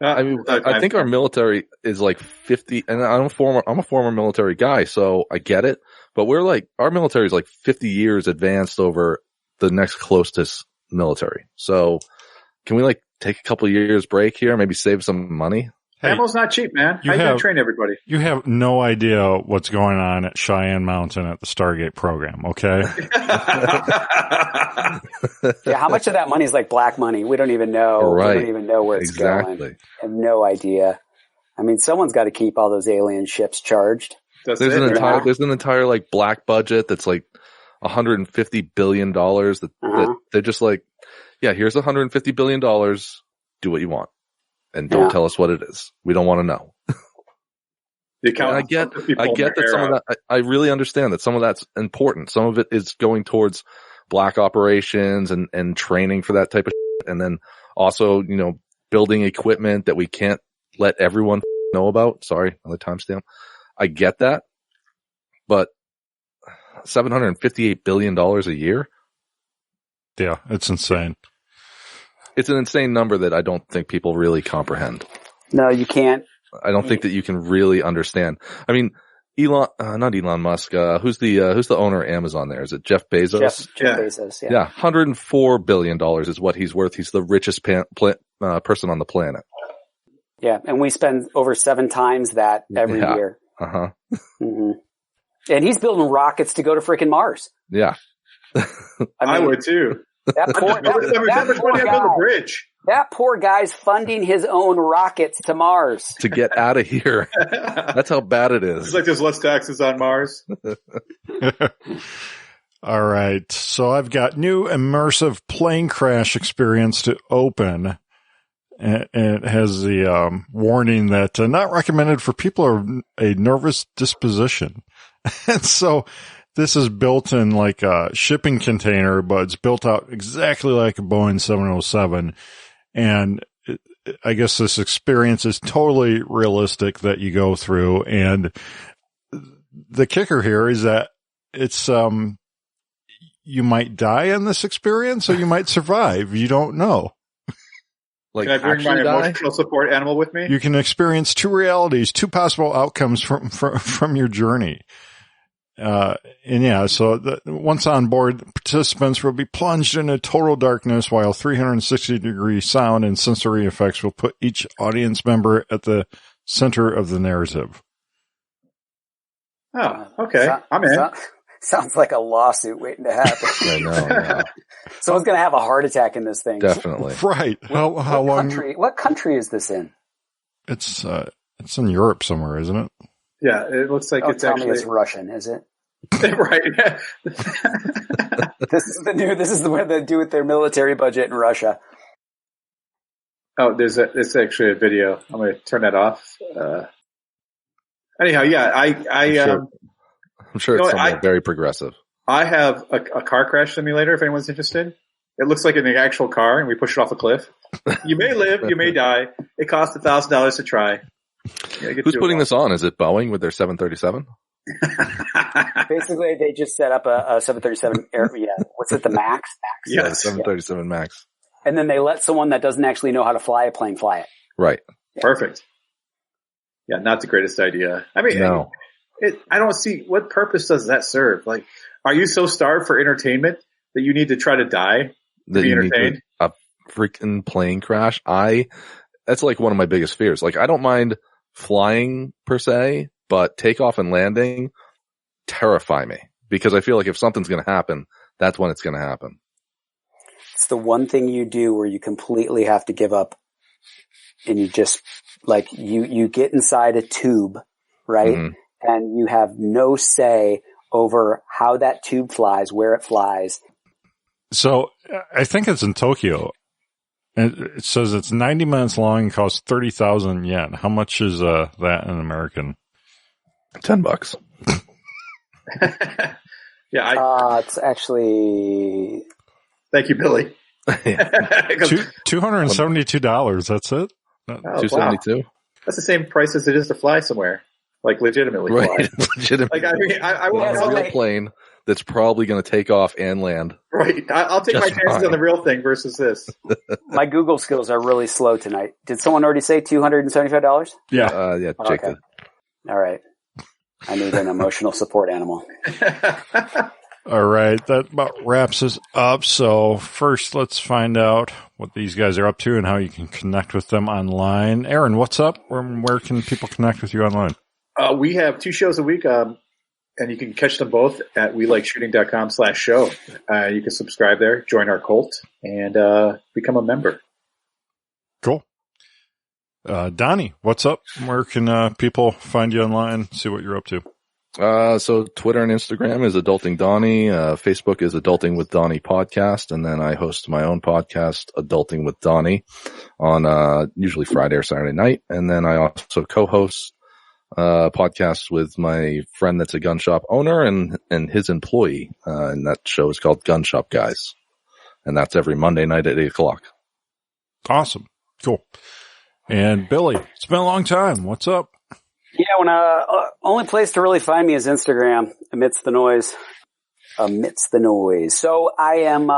I think our military is like 50, and I'm a former military guy, so I get it. But our military is like 50 years advanced over the next closest military. So can we take a couple of years break here, maybe save some money? Hey, ammo's not cheap, man. How you gonna train everybody? You have no idea what's going on at Cheyenne Mountain at the Stargate program, okay? Yeah, how much of that money is like black money? We don't even know. Right. We don't even know where it's going. I have no idea. I mean, someone's got to keep all those alien ships charged. There's an entire like black budget that's like $150 billion that they're just like, yeah, here's $150 billion. Do what you want. And don't tell us what it is. We don't want to know. I get that some of that, I really understand that some of that's important. Some of it is going towards black operations and training for that type of shit. And then also, building equipment that we can't let everyone know about. Sorry, another timestamp. I get that. But $758 billion a year? Yeah, it's insane. It's an insane number that I don't think people really comprehend. No, you can't. I don't think that you can really understand. I mean, not Elon Musk. Who's the owner of Amazon there? Is it Jeff Bezos? Jeff Bezos. Yeah. $104 billion is what he's worth. He's the richest person on the planet. Yeah. And we spend over 7 times that every year. Uh-huh. Mm-hmm. And he's building rockets to go to freaking Mars. Yeah. I would too. That poor guy's funding his own rockets to Mars. To get out of here. That's how bad it is. It's like there's less taxes on Mars. All right. So I've got new immersive plane crash experience to open. And it has the warning that not recommended for people of a nervous disposition. And so this is built in like a shipping container, but it's built out exactly like a Boeing 707. And I guess this experience is totally realistic that you go through. And the kicker here is that it's, you might die in this experience or you might survive. You don't know. Like, can I bring my emotional support animal with me? You can experience 2 realities, 2 possible outcomes from your journey. So once on board, participants will be plunged into total darkness while 360-degree sound and sensory effects will put each audience member at the center of the narrative. Oh, okay. I'm in. Sounds like a lawsuit waiting to happen. I know, yeah. Someone's going to have a heart attack in this thing. Definitely. Right. How long? What country is this in? It's in Europe somewhere, isn't it? Yeah, it looks like it's actually. It's Russian, is it? Right. This is what they do with their military budget in Russia. Oh, it's actually a video. I'm going to turn that off. Anyhow, yeah, I'm sure it's something very progressive. I have a car crash simulator if anyone's interested. It looks like an actual car and we push it off a cliff. You may live, you may die. It costs $1,000 to try. Who's putting this on? Is it Boeing with their 737? Basically, they just set up a 737 what's it, the Max? Yes. Yeah, 737 Max. And then they let someone that doesn't actually know how to fly a plane fly it. Right. Yeah. Perfect. Yeah, not the greatest idea. I mean, no. I don't see what purpose does that serve. Like, are you so starved for entertainment that you need to try to die to be entertained? A freaking plane crash. That's like one of my biggest fears. Like, I don't mind flying per se, but takeoff and landing terrify me because I feel like if something's going to happen, that's when it's going to happen. It's the one thing you do where you completely have to give up and you just like you get inside a tube, right? Mm-hmm. And you have no say over how that tube flies, where it flies. So I think it's in Tokyo. It says it's 90 minutes long and costs 30,000 yen. How much is that in American? $10. Yeah, it's actually. Thank you, Billy. $272. That's it. $272. Wow. That's the same price as it is to fly somewhere. Like legitimately, right? Legitimately. Like I won't on a plane that's probably going to take off and land. Right. I'll take my chances on the real thing versus this. My Google skills are really slow tonight. Did someone already say $275? Yeah. Yeah. Jake did. All right. I need an emotional support animal. All right. That about wraps us up. So first, let's find out what these guys are up to and how you can connect with them online. Aaron, what's up? Where can people connect with you online? We have 2 shows a week, and you can catch them both at welikeshooting.com/show. You can subscribe there, join our cult, and become a member. Cool. Donnie, what's up? Where can people find you online, see what you're up to? So Twitter and Instagram is Adulting Donnie. Facebook is Adulting with Donnie podcast. And then I host my own podcast, Adulting with Donnie, on usually Friday or Saturday night. And then I also co-host podcast with my friend that's a gun shop owner and his employee. And that show is called Gun Shop Guys. And that's every Monday night at 8:00. Awesome. Cool. And Billy, it's been a long time. What's up? Yeah, only place to really find me is Instagram, amidst the noise. So I am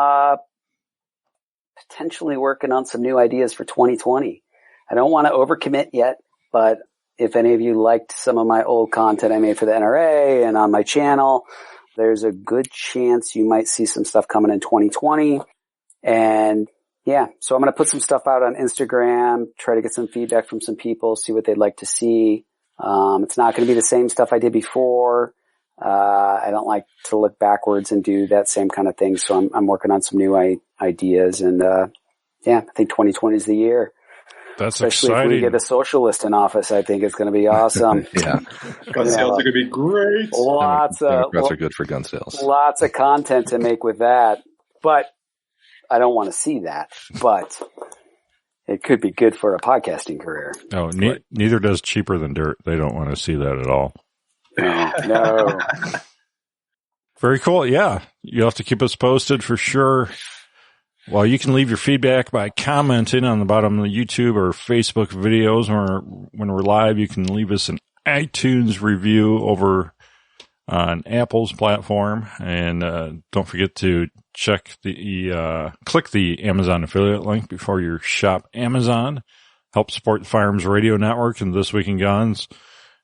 potentially working on some new ideas for 2020. I don't want to overcommit yet, but if any of you liked some of my old content I made for the NRA and on my channel, there's a good chance you might see some stuff coming in 2020. And yeah, so I'm going to put some stuff out on Instagram, try to get some feedback from some people, see what they'd like to see. It's not going to be the same stuff I did before. I don't like to look backwards and do that same kind of thing. So I'm working on some new ideas, and yeah, I think 2020 is the year. That's especially exciting. if we get a socialist in office. I think it's going to be awesome. Yeah. Gun sales are going to be great. Democrats are good for gun sales. Lots of content to make with that, but I don't want to see that. But it could be good for a podcasting career. No, neither does Cheaper Than Dirt. They don't want to see that at all. No. Very cool. Yeah. You'll have to keep us posted for sure. Well, you can leave your feedback by commenting on the bottom of the YouTube or Facebook videos, or when we're live, you can leave us an iTunes review over on Apple's platform. And don't forget to click the Amazon affiliate link before you shop Amazon. Help support the Firearms Radio Network and This Week in Guns.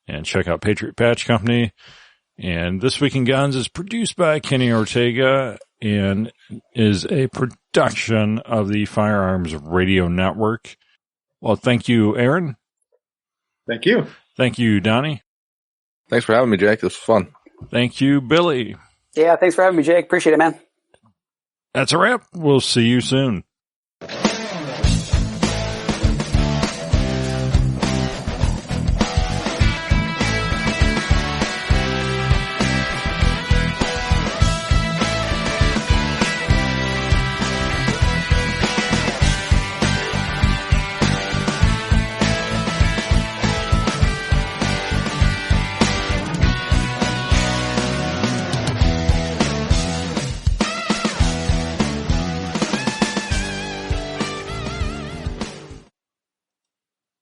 And check out Patriot Patch Company. And This Week in Guns is produced by Kenny Ortega and is a production of the Firearms Radio Network. Well, thank you, Aaron. Thank you. Thank you, Donnie. Thanks for having me, Jake. This was fun. Thank you, Billy. Yeah, thanks for having me, Jake. Appreciate it, man. That's a wrap. We'll see you soon.